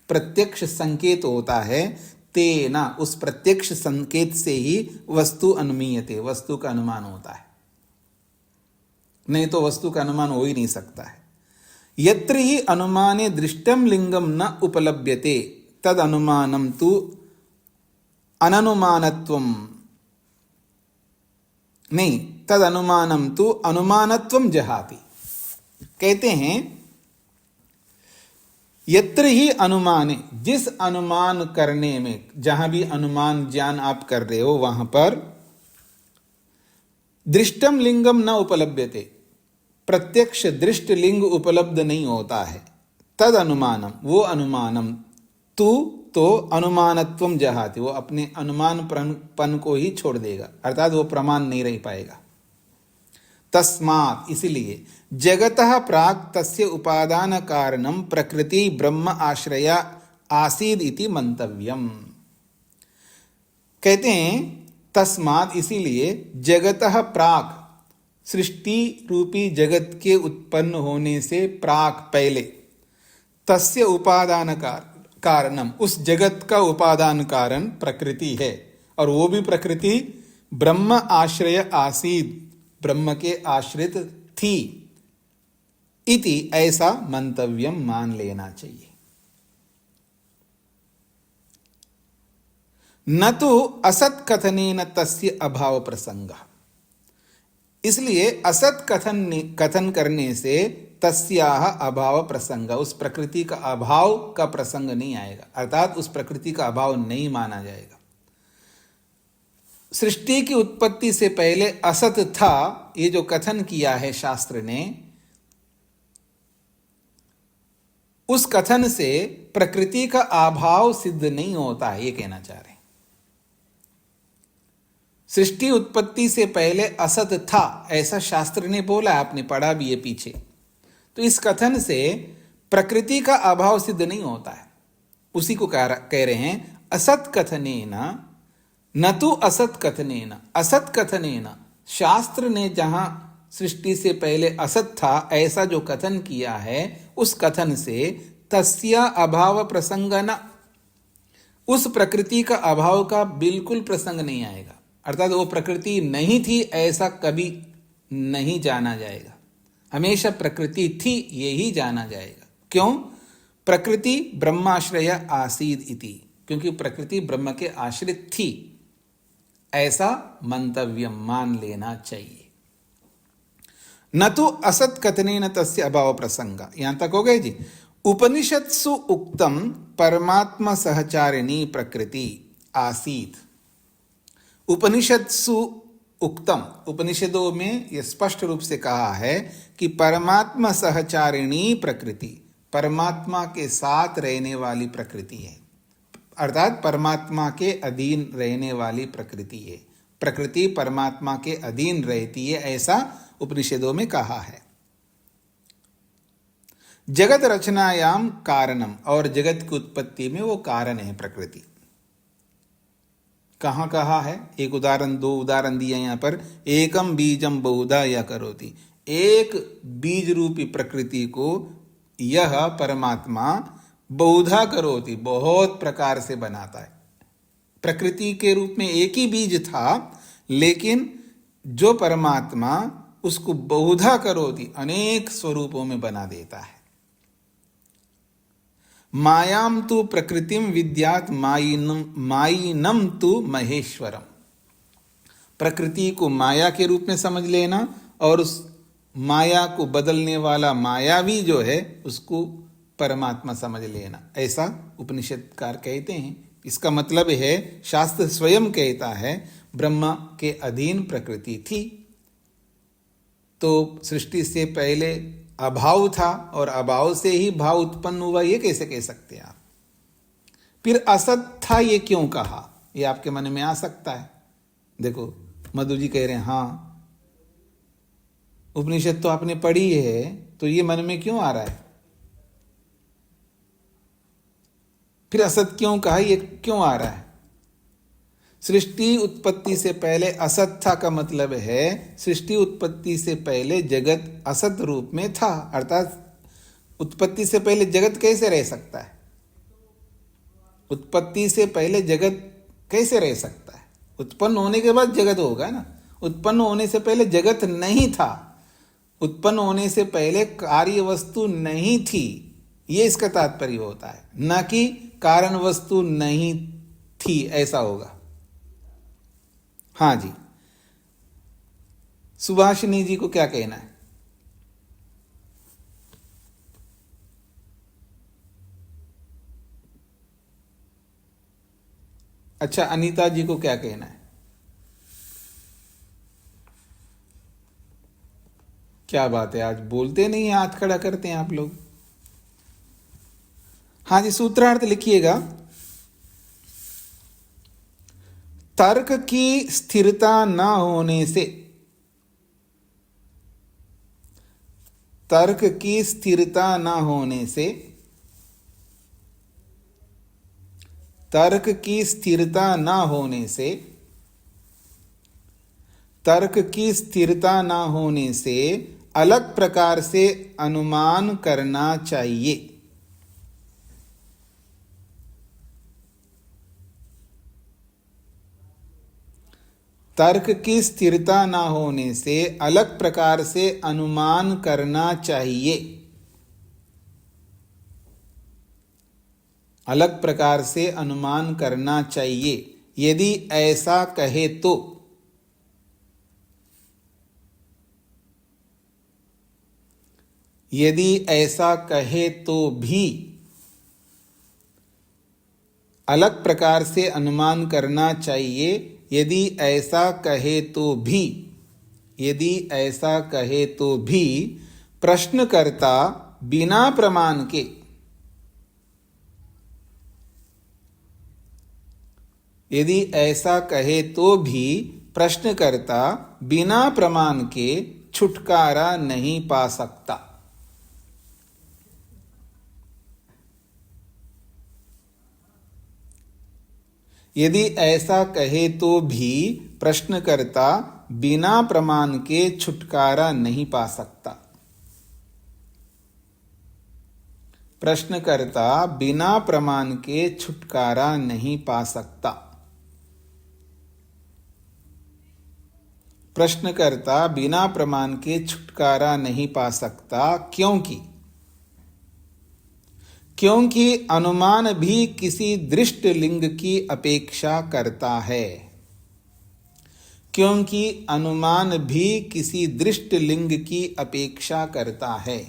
प्रत्यक्ष संकेत होता है, तेना, उस प्रत्यक्ष संकेत से ही वस्तु अनुमीयते, वस्तु का अनुमान होता है, नहीं तो वस्तु का अनुमान हो ही नहीं सकता है। यत्र ही अनुमाने दृष्टम लिंगम न उपलभ्यते तद अनुमानम तु अननुमानत्वम, नहीं, तद अनुमानम तु अनुमानत्वम जहाति। कहते हैं यत्र ही अनुमाने, जिस अनुमान करने में, जहां भी अनुमान ज्ञान आप कर रहे हो वहां पर दृष्टम लिंगम न उपलभ्यते, प्रत्यक्ष दृष्ट लिंग उपलब्ध नहीं होता है, तद अनुमानम, वो अनुमानम, तू तो अनुमानत्वम जहाति, वो अपने अनुमान पन को ही छोड़ देगा, अर्थात वो प्रमाण नहीं रह पाएगा। तस्मात्, इसलिए जगतः प्राक् तस्य उपादान कारणम प्रकृति ब्रह्म आश्रया आसीद इति मंतव्यम। कहते हैं तस्मात्, इसीलिए जगतः प्राक्, सृष्टि रूपी जगत के उत्पन्न होने से प्राक, पहले, तस्य उपादान कारणम, उस जगत का उपादान कारण प्रकृति है, और वो भी प्रकृति ब्रह्म आश्रय आसीद, ब्रह्म के आश्रित थी, इति ऐसा मंतव्यम मान लेना चाहिए। न तो असत कथनेन तस्य अभाव प्रसंग, इसलिए असत कथन करने से तस्याह अभाव प्रसंग, उस प्रकृति का अभाव का प्रसंग नहीं आएगा, अर्थात उस प्रकृति का अभाव नहीं माना जाएगा। सृष्टि की उत्पत्ति से पहले असत था, ये जो कथन किया है शास्त्र ने, उस कथन से प्रकृति का अभाव सिद्ध नहीं होता है, ये कहना चाह रहे हैं। सृष्टि उत्पत्ति से पहले असत था, ऐसा शास्त्र ने बोला, आपने पढ़ा भी है पीछे। तो इस कथन से प्रकृति का अभाव सिद्ध नहीं होता है, उसी को कह रहे हैं असत कथनेन न तो असत कथनेन, असत कथनेन, शास्त्र ने जहां सृष्टि से पहले असत था ऐसा जो कथन किया है, उस कथन से तस्या अभाव प्रसंग न, उस प्रकृति का अभाव का बिल्कुल प्रसंग नहीं आएगा, अर्थात वो प्रकृति नहीं थी ऐसा कभी नहीं जाना जाएगा, हमेशा प्रकृति थी यही जाना जाएगा। क्यों? प्रकृति ब्रह्माश्रय आसीद इति, क्योंकि प्रकृति ब्रह्म के आश्रित थी, ऐसा मंतव्य मान लेना चाहिए। न तो असत कथनेन तस्य अभाव प्रसंग, यहां तक हो गए जी। उपनिषत्सु उक्तम परमात्मा सहचारिणी प्रकृति आसीत, उपनिषत्सु उक्तम, उपनिषदों में यह स्पष्ट रूप से कहा है कि परमात्मा सहचारिणी प्रकृति, परमात्मा के साथ रहने वाली प्रकृति है, अर्थात परमात्मा के अधीन रहने वाली प्रकृति है, प्रकृति परमात्मा के अधीन रहती है, ऐसा उपनिषदों में कहा है। जगत रचनायाम कारणम, और जगत की उत्पत्ति में वो कारण है प्रकृति। कहाँ कहा है? एक उदाहरण, दो उदाहरण दिए यहाँ पर। एकम बीजम बहुधा यह करोति, एक बीज रूपी प्रकृति को यह परमात्मा बहुधा करोति, बहुत प्रकार से बनाता है। प्रकृति के रूप में एक ही बीज था, लेकिन जो परमात्मा उसको बहुधा करोति, अनेक स्वरूपों में बना देता है। मायाम तु प्रकृतिम विद्यात मायिनम तु महेश्वरम, प्रकृति को माया के रूप में समझ लेना और उस माया को बदलने वाला मायावी जो है उसको परमात्मा समझ लेना, ऐसा उपनिषदकार कहते हैं। इसका मतलब है, शास्त्र स्वयं कहता है ब्रह्मा के अधीन प्रकृति थी, तो सृष्टि से पहले अभाव था और अभाव से ही भाव उत्पन्न हुआ, ये कैसे कह सकते हैं आप? फिर असत था, ये क्यों कहा? ये आपके मन में आ सकता है। देखो मधु जी कह रहे हैं हाँ उपनिषद तो आपने पढ़ी है, तो ये मन में क्यों आ रहा है? फिर असत क्यों कहा, ये क्यों आ रहा है? सृष्टि उत्पत्ति से पहले असत था का मतलब है सृष्टि उत्पत्ति से पहले जगत असत रूप में था, अर्थात उत्पत्ति से पहले जगत कैसे रह सकता है? उत्पत्ति से पहले जगत कैसे रह सकता है? उत्पन्न होने के बाद जगत होगा ना। उत्पन्न होने से पहले जगत नहीं था, उत्पन्न होने से पहले कार्य वस्तु नहीं थी, ये इसका तात्पर्य होता है, न कि कारण वस्तु नहीं थी, ऐसा होगा। हाँ जी, सुभाषिनी जी को क्या कहना है? अच्छा, अनीता जी को क्या कहना है? क्या बात है, आज बोलते नहीं, हाथ खड़ा करते हैं आप लोग। हाँ जी, सूत्रार्थ लिखिएगा। तर्क की स्थिरता न होने से, तर्क की स्थिरता न होने से, तर्क की स्थिरता न होने से, तर्क की स्थिरता न होने से अलग प्रकार से अनुमान करना चाहिए। तर्क की स्थिरता न होने से अलग प्रकार से अनुमान करना चाहिए। अलग प्रकार से अनुमान करना चाहिए। यदि ऐसा कहे तो, यदि ऐसा कहे तो भी अलग प्रकार से अनुमान करना चाहिए। यदि ऐसा कहे तो भी, यदि ऐसा कहे तो भी प्रश्नकर्ता बिना प्रमाण के, यदि ऐसा कहे तो भी प्रश्नकर्ता बिना प्रमाण के छुटकारा नहीं पा सकता। यदि ऐसा कहे तो भी प्रश्नकर्ता बिना प्रमाण के छुटकारा नहीं पा सकता। प्रश्नकर्ता बिना प्रमाण के छुटकारा नहीं पा सकता। प्रश्नकर्ता बिना प्रमाण के छुटकारा नहीं पा सकता, क्योंकि अनुमान भी किसी दृष्ट लिंग की अपेक्षा करता है। क्योंकि अनुमान भी किसी दृष्ट लिंग की अपेक्षा करता है।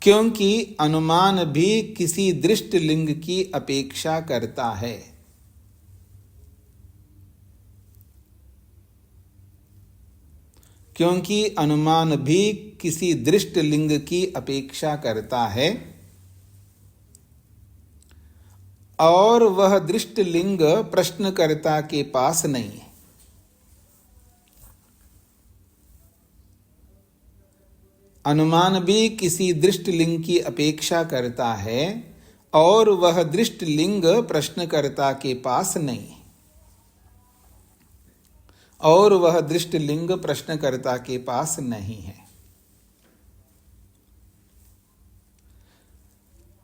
क्योंकि अनुमान भी किसी दृष्ट लिंग की अपेक्षा करता है। क्योंकि अनुमान भी किसी दृष्ट लिंग की अपेक्षा करता है और वह दृष्ट लिंग प्रश्नकर्ता के पास नहीं है। अनुमान भी किसी दृष्ट लिंग की अपेक्षा करता है और वह दृष्ट लिंग प्रश्नकर्ता के पास नहीं है। और वह दृष्ट लिंग प्रश्नकर्ता के पास नहीं है।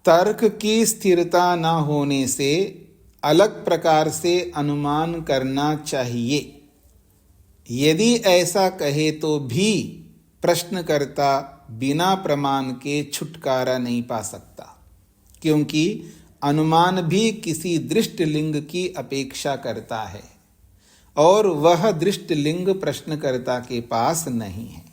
तर्क की स्थिरता न होने से अलग प्रकार से अनुमान करना चाहिए। यदि ऐसा कहे तो भी प्रश्नकर्ता बिना प्रमाण के छुटकारा नहीं पा सकता, क्योंकि अनुमान भी किसी दृष्ट लिंग की अपेक्षा करता है और वह दृष्ट लिंग प्रश्नकर्ता के पास नहीं है।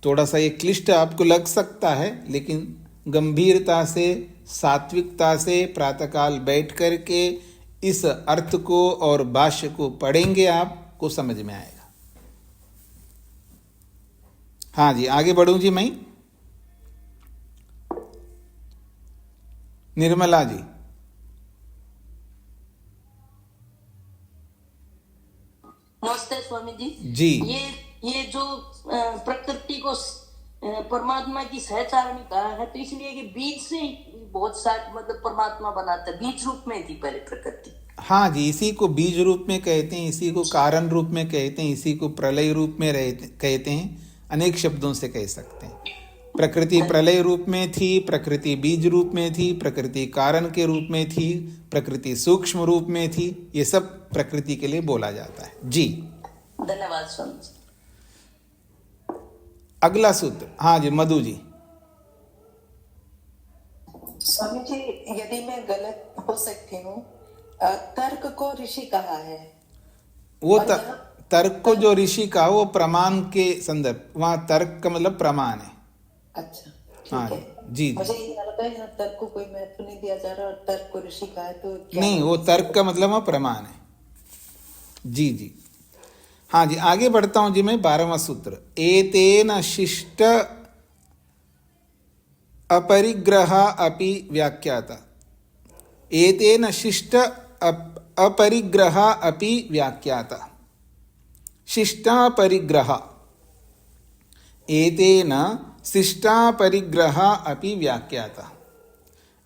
थोड़ा सा ये क्लिष्ट आपको लग सकता है, लेकिन गंभीरता से, सात्विकता से प्रातःकाल बैठ करके इस अर्थ को और भाष्य को पढ़ेंगे, आपको समझ में आएगा। हाँ जी, आगे बढ़ूं जी मैं। निर्मला जी। नमस्ते स्वामी जी। जी। ये जो प्रकृति को परमात्मा की सहचारणी कहा है, तो इसलिए कि बीज से ही बहुत सारे मतलब परमात्मा बनाता है, बीज रूप में थी पहले प्रकृति। हाँ जी, इसी को बीज रूप में कहते हैं, इसी को कारण रूप में कहते हैं, इसी को प्रलय रूप में कहते हैं। अनेक शब्दों से कह सकते हैं। प्रकृति प्रलय रूप में थी, प्रकृति बीज रूप में थी, प्रकृति कारण के रूप में थी, प्रकृति सूक्ष्म रूप में थी। ये सब प्रकृति के लिए बोला जाता है। जी, धन्यवाद स्वामी जी। अगला सूत्र। हाँ जी, मधु जी। स्वामी जी, यदि मैं गलत हो सकती हूँ, तर्क को ऋषि कहा है। वो तर्क को जो ऋषि कहा वो प्रमाण के संदर्भ, वहां तर्क का मतलब प्रमाण है। अच्छा, ठीक हाँ है। जी। मुझे ये लगता है यहाँ तर्क को कोई महत्व नहीं दिया जा रहा और तर्क को ऋषि कहा है, तो क्या नहीं, वो तर्क का मतलब वहां प्रमाण है। जी जी। हाँ जी, आगे बढ़ता हूं जी मैं। 12वां सूत्र। एतेन शिष्ट अपरिग्रह अपि व्याख्याता। एतेन शिष्ट अपरिग्रह अपि व्याख्याता। शिष्टापरिग्रह, एतेन शिष्टापरिग्रह अपि व्याख्याता।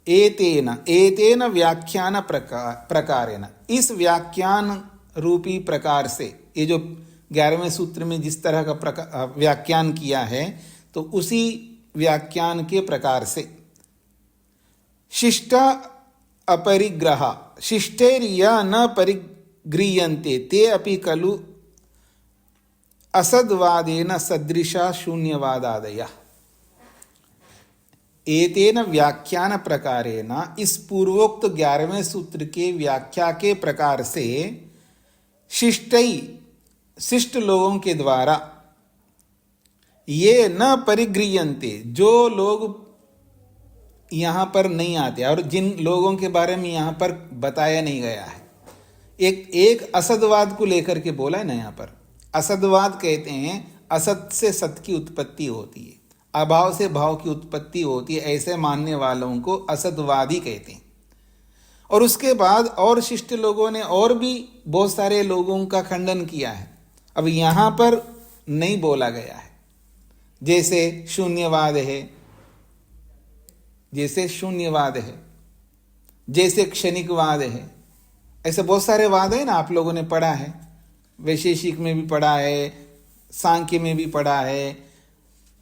एतेन व्याख्यान प्रकारेण, इस व्याख्यान रूपी प्रकार से, ये जो 11वें सूत्र में जिस तरह का व्याख्यान किया है, तो उसी व्याख्यान के प्रकार से शिष्ट अपरिग्रह, शिष्टैर्या न परिगृह्यन्ते ते अपि खलु असद्वादेन सदृशा शून्यवादादयः। एतेन व्याख्यान प्रकारेण, इस पूर्वोक्त 11वें सूत्र के व्याख्या के प्रकार से शिष्ट लोगों के द्वारा, ये न परिगृह्यन्ते, जो लोग यहाँ पर नहीं आते और जिन लोगों के बारे में यहाँ पर बताया नहीं गया है, एक असदवाद को लेकर के बोला है ना। यहाँ पर असदवाद कहते हैं, असत से सत की उत्पत्ति होती है, अभाव से भाव की उत्पत्ति होती है, ऐसे मानने वालों को असदवादी कहते हैं। और उसके बाद और शिष्ट लोगों ने और भी बहुत सारे लोगों का खंडन किया है, अब यहाँ पर नहीं बोला गया है। जैसे शून्यवाद है, जैसे क्षणिकवाद है, ऐसे बहुत सारे वाद है ना, आप लोगों ने पढ़ा है। वैशेषिक में भी पढ़ा है, सांख्य में भी पढ़ा है,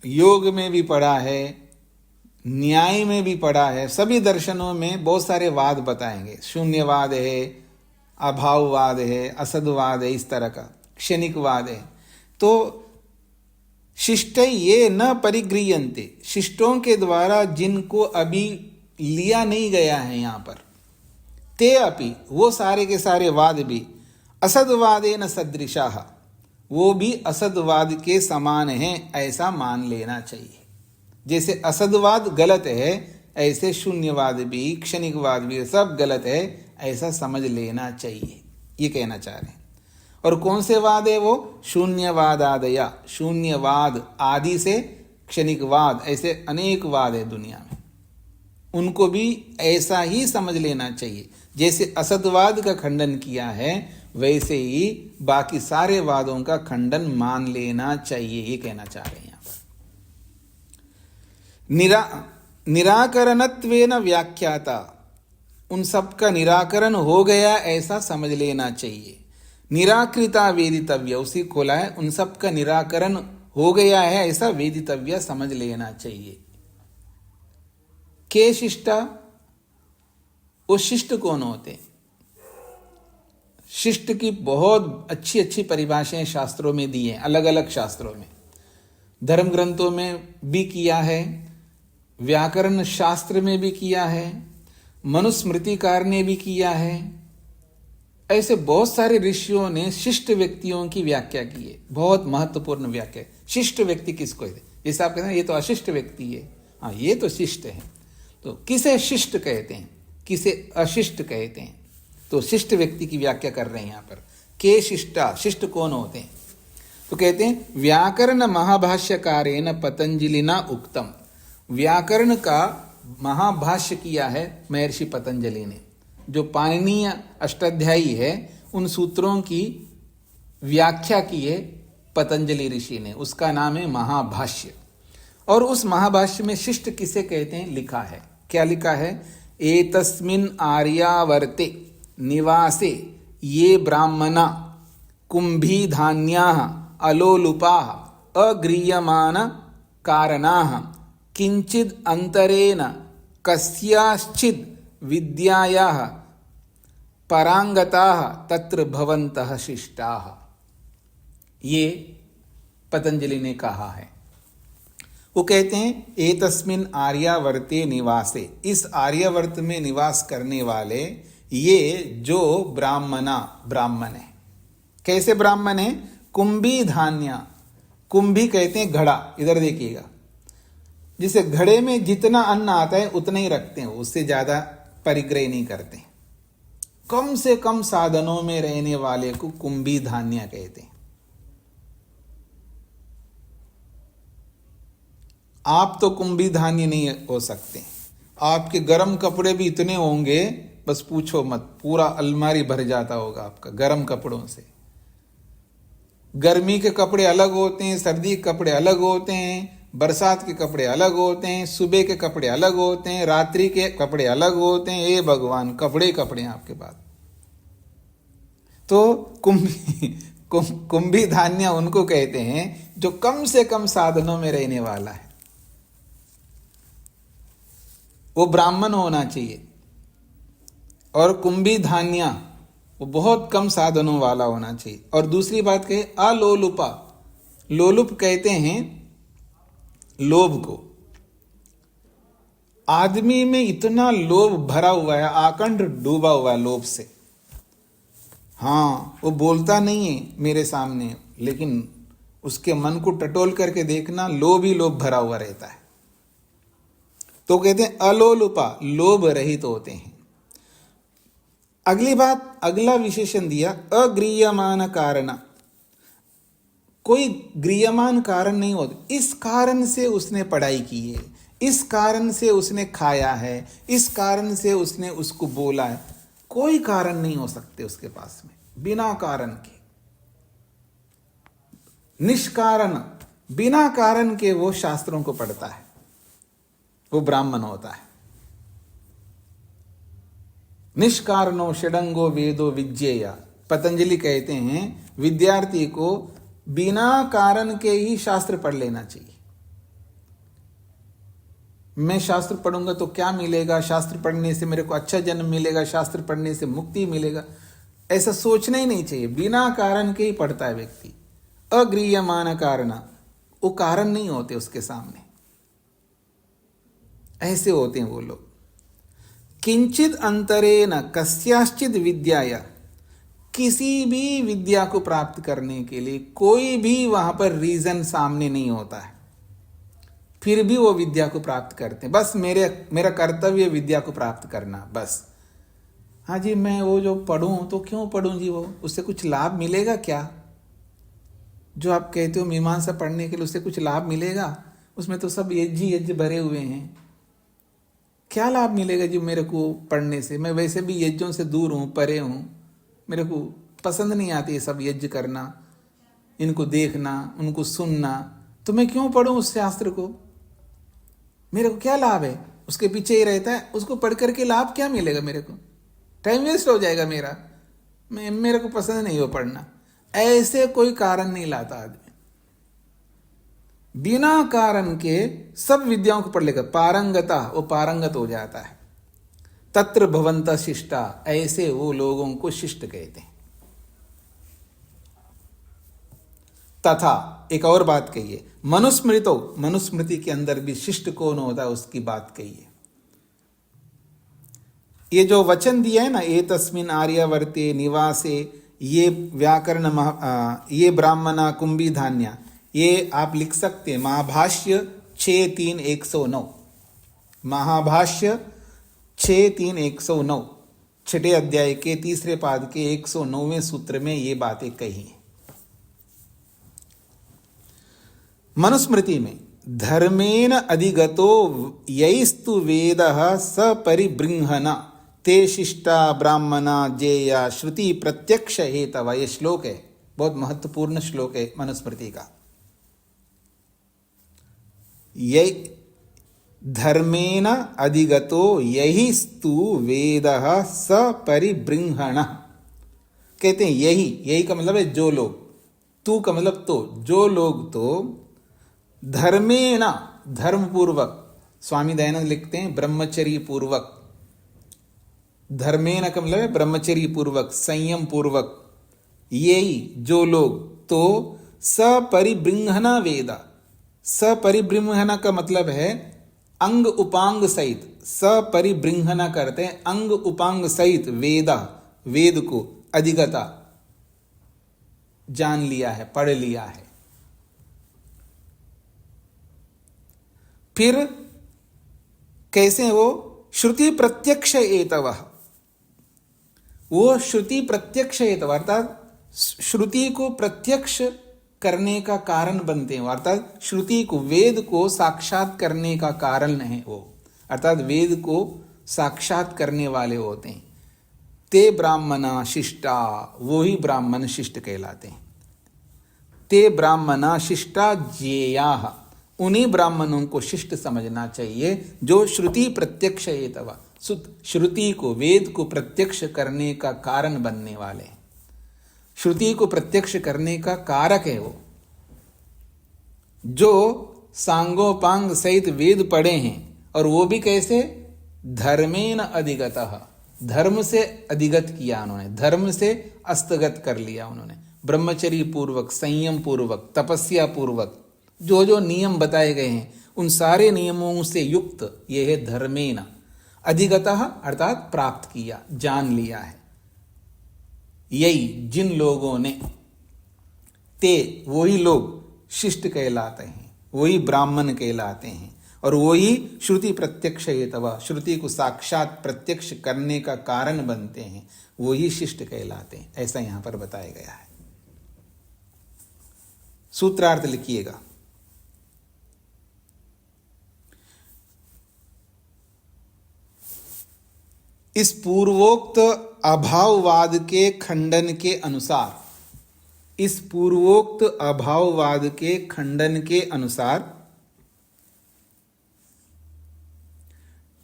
योग में भी पढ़ा है, न्याय में भी पढ़ा है। सभी दर्शनों में बहुत सारे वाद बताएंगे। शून्यवाद है, अभाववाद है, असदवाद है, इस तरह का क्षणिकवाद है। तो शिष्ट ये न परिगृह्यन्ते, शिष्टों के द्वारा जिनको अभी लिया नहीं गया है यहाँ पर, ते अपि, वो सारे के सारे वाद भी असदवादेन सदृशाः, वो भी असदवाद के समान हैं, ऐसा मान लेना चाहिए। जैसे असदवाद गलत है, ऐसे शून्यवाद भी, क्षणिकवाद भी सब गलत है, ऐसा समझ लेना चाहिए, ये कहना चाह रहे हैं। और कौन से वाद है वो? शून्यवादादया, शून्यवाद आदि से क्षणिकवाद, ऐसे अनेक वाद है दुनिया में। उनको भी ऐसा ही समझ लेना चाहिए। जैसे असतवाद का खंडन किया है, वैसे ही बाकी सारे वादों का खंडन मान लेना चाहिए, ये कहना चाह रहे हैं यहाँ पर। निराकरणत्वेन व्याख्याता, उन सब का निराकरण हो गया ऐसा समझ लेना चाहिए। निराकृता वेदितव्य, उसी खोला है, उन सब का निराकरण हो गया है ऐसा वेदितव्य समझ लेना चाहिए। के शिष्टा, वो शिष्ट कौन होते हैं? शिष्ट की बहुत अच्छी अच्छी परिभाषाएं शास्त्रों में दी हैं, अलग अलग शास्त्रों में, धर्म ग्रंथों में भी किया है, व्याकरण शास्त्र में भी किया है, मनुस्मृतिकार ने भी किया है। ऐसे बहुत सारे ऋषियों ने शिष्ट व्यक्तियों की व्याख्या की है, बहुत महत्वपूर्ण व्याख्या। शिष्ट व्यक्ति किसको है? जैसे आप कहते हैं ये तो अशिष्ट व्यक्ति है, हाँ ये तो शिष्ट है। तो किसे शिष्ट कहते हैं, किसे अशिष्ट कहते हैं? तो शिष्ट व्यक्ति की व्याख्या कर रहे हैं यहाँ पर। के शिष्टा, शिष्ट कौन होते हैं? तो कहते हैं व्याकरण महाभाष्यकारेण पतंजलिना उक्तम, व्याकरण का महाभाष्य किया है महर्षि पतंजलि ने। जो पाणिनीय अष्टाध्यायी है उन सूत्रों की व्याख्या की है पतंजलि ऋषि ने, उसका नाम है महाभाष्य। और उस महाभाष्य में शिष्ट किसे कहते हैं लिखा है, क्या लिखा है? एतस्मिन् आर्यावर्ते निवासे ये ब्राह्मणा कुंभीधान्याः अलोलुपाः अग्रीयमान कारणाः किंचिद अंतरेण कस्याश्चिद विद्यायाः परांगताः तत्र भवन्तः शिष्टाः, ये पतंजलि ने कहा है। वो कहते हैं एतस्मिन् आर्यावर्ते निवासे, इस आर्यावर्त में निवास करने वाले ये जो ब्राह्मण है। कैसे ब्राह्मण है? कुंभी धान्या, कुंभी कहते हैं घड़ा, इधर देखिएगा, जिसे घड़े में जितना अन्न आता है उतना ही रखते हैं, उससे ज्यादा परिग्रह नहीं करते। कम से कम साधनों में रहने वाले को कुंभी धान्या कहते हैं। आप तो कुंभी धान्य नहीं हो सकते, आपके गर्म कपड़े भी इतने होंगे बस पूछो मत, पूरा अलमारी भर जाता होगा आपका गर्म कपड़ों से। गर्मी के कपड़े अलग होते हैं, सर्दी के कपड़े अलग होते हैं, बरसात के कपड़े अलग होते हैं, सुबह के कपड़े अलग होते हैं, रात्रि के कपड़े अलग होते हैं। ए भगवान, कपड़े कपड़े हैं आपके पास। तो कुंभी धान्य उनको कहते हैं जो कम से कम साधनों में रहने वाला है, वो ब्राह्मण होना चाहिए। और कुंभी धान्य वो बहुत कम साधनों वाला होना चाहिए। और दूसरी बात कहे अलोलुपा, लोलुप कहते हैं लोभ को। आदमी में इतना लोभ भरा हुआ है, आकंठ डूबा हुआ है लोभ से। हाँ, वो बोलता नहीं है मेरे सामने, लेकिन उसके मन को टटोल करके देखना, लोभ ही लोभ भरा हुआ रहता है। तो कहते हैं अलोलुपा, लोभ रहित होते हैं। अगली बात, अगला विशेषण दिया अग्रीयमान कारण, कोई गृह्यमान कारण नहीं होता। इस कारण से उसने पढ़ाई की है, इस कारण से उसने खाया है, इस कारण से उसने उसको बोला है, कोई कारण नहीं हो सकते उसके पास में, बिना कारण के, निष्कारण, बिना कारण के वो शास्त्रों को पढ़ता है, वो ब्राह्मण होता है। निष्कारणो षडंगो वेदो विज्ञेय, पतंजलि कहते हैं विद्यार्थी को बिना कारण के ही शास्त्र पढ़ लेना चाहिए। मैं शास्त्र पढ़ूंगा तो क्या मिलेगा, शास्त्र पढ़ने से मेरे को अच्छा जन्म मिलेगा, शास्त्र पढ़ने से मुक्ति मिलेगा, ऐसा सोचना ही नहीं चाहिए। बिना कारण के ही पढ़ता है व्यक्ति। अगृह्यमान कारण, वो कारण नहीं होते उसके सामने, ऐसे होते हैं वो लोग। किंचित अंतरेण कस्याश्चित विद्याया, किसी भी विद्या को प्राप्त करने के लिए कोई भी वहां पर रीजन सामने नहीं होता है, फिर भी वो विद्या को प्राप्त करते हैं। बस मेरा कर्तव्य विद्या को प्राप्त करना, बस। हाँ जी, मैं वो जो पढ़ूं तो क्यों पढ़ूं जी, वो उससे कुछ लाभ मिलेगा क्या? जो आप कहते हो मीमांसा पढ़ने के लिए उससे कुछ लाभ मिलेगा? उसमें तो सब यज्ञ भरे हुए हैं, क्या लाभ मिलेगा जी मेरे को पढ़ने से? मैं वैसे भी यज्ञों से दूर हूँ, परे हूँ, मेरे को पसंद नहीं आती ये सब यज्ञ करना, इनको देखना, उनको सुनना, तो मैं क्यों पढ़ूं उस शास्त्र को? मेरे को क्या लाभ है? उसके पीछे ही रहता है, उसको पढ़ करके लाभ क्या मिलेगा मेरे को? टाइम वेस्ट हो जाएगा मेरा, मेरे को पसंद नहीं हो पढ़ना। ऐसे कोई कारण नहीं लाता आदमी, बिना कारण के सब विद्याओं को पढ़ लेगा, पारंगता, वो पारंगत हो जाता है। तत्र भवंत शिष्टा, ऐसे वो लोगों को शिष्ट कहते हैं। तथा एक और बात कहिए, मनुस्मृतो, मनुस्मृति के अंदर भी शिष्ट कौन होता है उसकी बात कहिए। ये जो वचन दिया है ना, ये तस्मिन आर्यावर्ते निवासे ये व्याकरण ये ब्राह्मणा कुंभी धान्या, ये आप लिख सकते हैं महाभाष्य 63109, महाभाष्य 63109, छठे अध्याय के तीसरे पाद के 109वें सूत्र में ये बातें कही हैं। मनुस्मृति में धर्मेण अधिगतो यैस्तु वेदः सपरिबृंहना ते शिष्टा ब्राह्मणा जेया श्रुति प्रत्यक्ष हेतव, ये श्लोक है, बहुत महत्वपूर्ण श्लोक है मनुस्मृति का। ये धर्मेण अधिगतो यहिस्तु वेदः सपरिबृंहण, कहते हैं यही, यही का मतलब है जो लोग, तू का मतलब तो, जो लोग तो धर्मेण, धर्म पूर्वक, स्वामी दयानंद लिखते हैं ब्रह्मचर्य पूर्वक, धर्मेण का मतलब है ब्रह्मचर्य पूर्वक, संयम पूर्वक, यही जो लोग तो सपरिबृंहना वेदा, सपरिबृंहना का मतलब है अंग उपांग सहित, सपरिबृंहना करते हैं अंग उपांग सहित वेदा, वेद को अधिगता, जान लिया है, पढ़ लिया है। फिर कैसे वो श्रुति प्रत्यक्ष एतवः, वो श्रुति प्रत्यक्ष एतव अर्थात श्रुति को प्रत्यक्ष करने का कारण बनते हैं, अर्थात श्रुति को, वेद को साक्षात करने का कारण है वो, अर्थात वेद को साक्षात करने वाले होते हैं। ते ब्राह्मणा शिष्टा, वो ही ब्राह्मण शिष्ट कहलाते हैं। ते ब्राह्मणा शिष्टा ज्ञेयाः, उन्हीं ब्राह्मणों को शिष्ट समझना चाहिए जो श्रुति प्रत्यक्ष एतव, श्रुति को, वेद को प्रत्यक्ष करने का कारण बनने वाले, श्रुति को प्रत्यक्ष करने का कारक है वो, जो सांगोपांग सहित वेद पढ़े हैं, और वो भी कैसे? धर्मेण अधिगतः, धर्म से अधिगत किया उन्होंने, धर्म से हस्तगत कर लिया उन्होंने, ब्रह्मचर्य पूर्वक, संयम पूर्वक, तपस्या पूर्वक, जो जो नियम बताए गए हैं उन सारे नियमों से युक्त, यह है धर्मेण अधिगतः, अर्थात प्राप्त किया, जान लिया है। यही जिन लोगों ने, ते वही लोग शिष्ट कहलाते हैं, वही ब्राह्मण कहलाते हैं, और वही श्रुति प्रत्यक्ष हेतव, श्रुति को साक्षात प्रत्यक्ष करने का कारण बनते हैं, वही शिष्ट कहलाते हैं, ऐसा यहां पर बताया गया है। सूत्रार्थ लिखिएगा। इस पूर्वोक्त अभाववाद के खंडन के अनुसार, इस पूर्वोक्त अभाववाद के खंडन के अनुसार,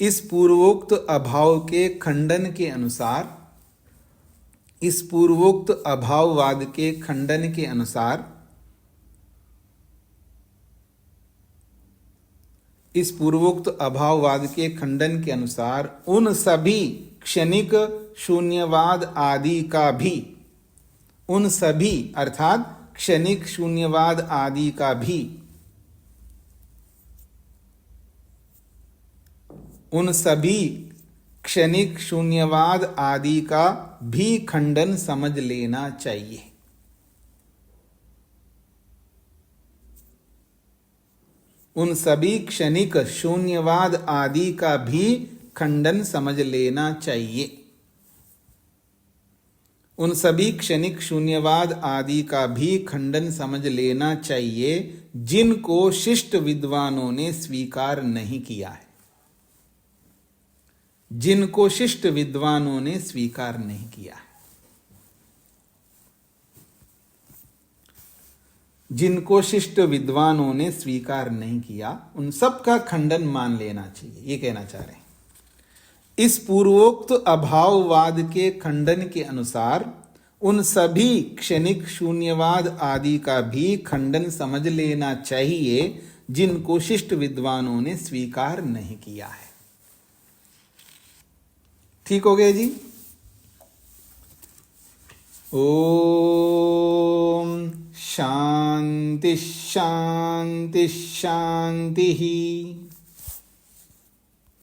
इस पूर्वोक्त अभाव के खंडन के अनुसार, इस पूर्वोक्त अभाववाद के खंडन के अनुसार, इस पूर्वोक्त अभाववाद के खंडन के अनुसार उन सभी क्षणिक शून्यवाद आदि का भी, उन सभी अर्थात क्षणिक शून्यवाद आदि का भी, उन सभी क्षणिक शून्यवाद आदि का भी खंडन समझ लेना चाहिए। उन सभी क्षणिक शून्यवाद आदि का भी खंडन समझ लेना चाहिए। उन सभी क्षणिक शून्यवाद आदि का भी खंडन समझ लेना चाहिए जिनको शिष्ट विद्वानों ने स्वीकार नहीं किया है। जिनको शिष्ट विद्वानों ने स्वीकार नहीं किया है। जिनको शिष्ट विद्वानों ने स्वीकार नहीं किया उन सब का खंडन मान लेना चाहिए, ये कहना चाह रहे हैं। इस पूर्वोक्त अभाववाद के खंडन के अनुसार उन सभी क्षणिक शून्यवाद आदि का भी खंडन समझ लेना चाहिए जिनको शिष्ट विद्वानों ने स्वीकार नहीं किया है। ठीक हो गया जी। ओम शांति शांति शांति ही।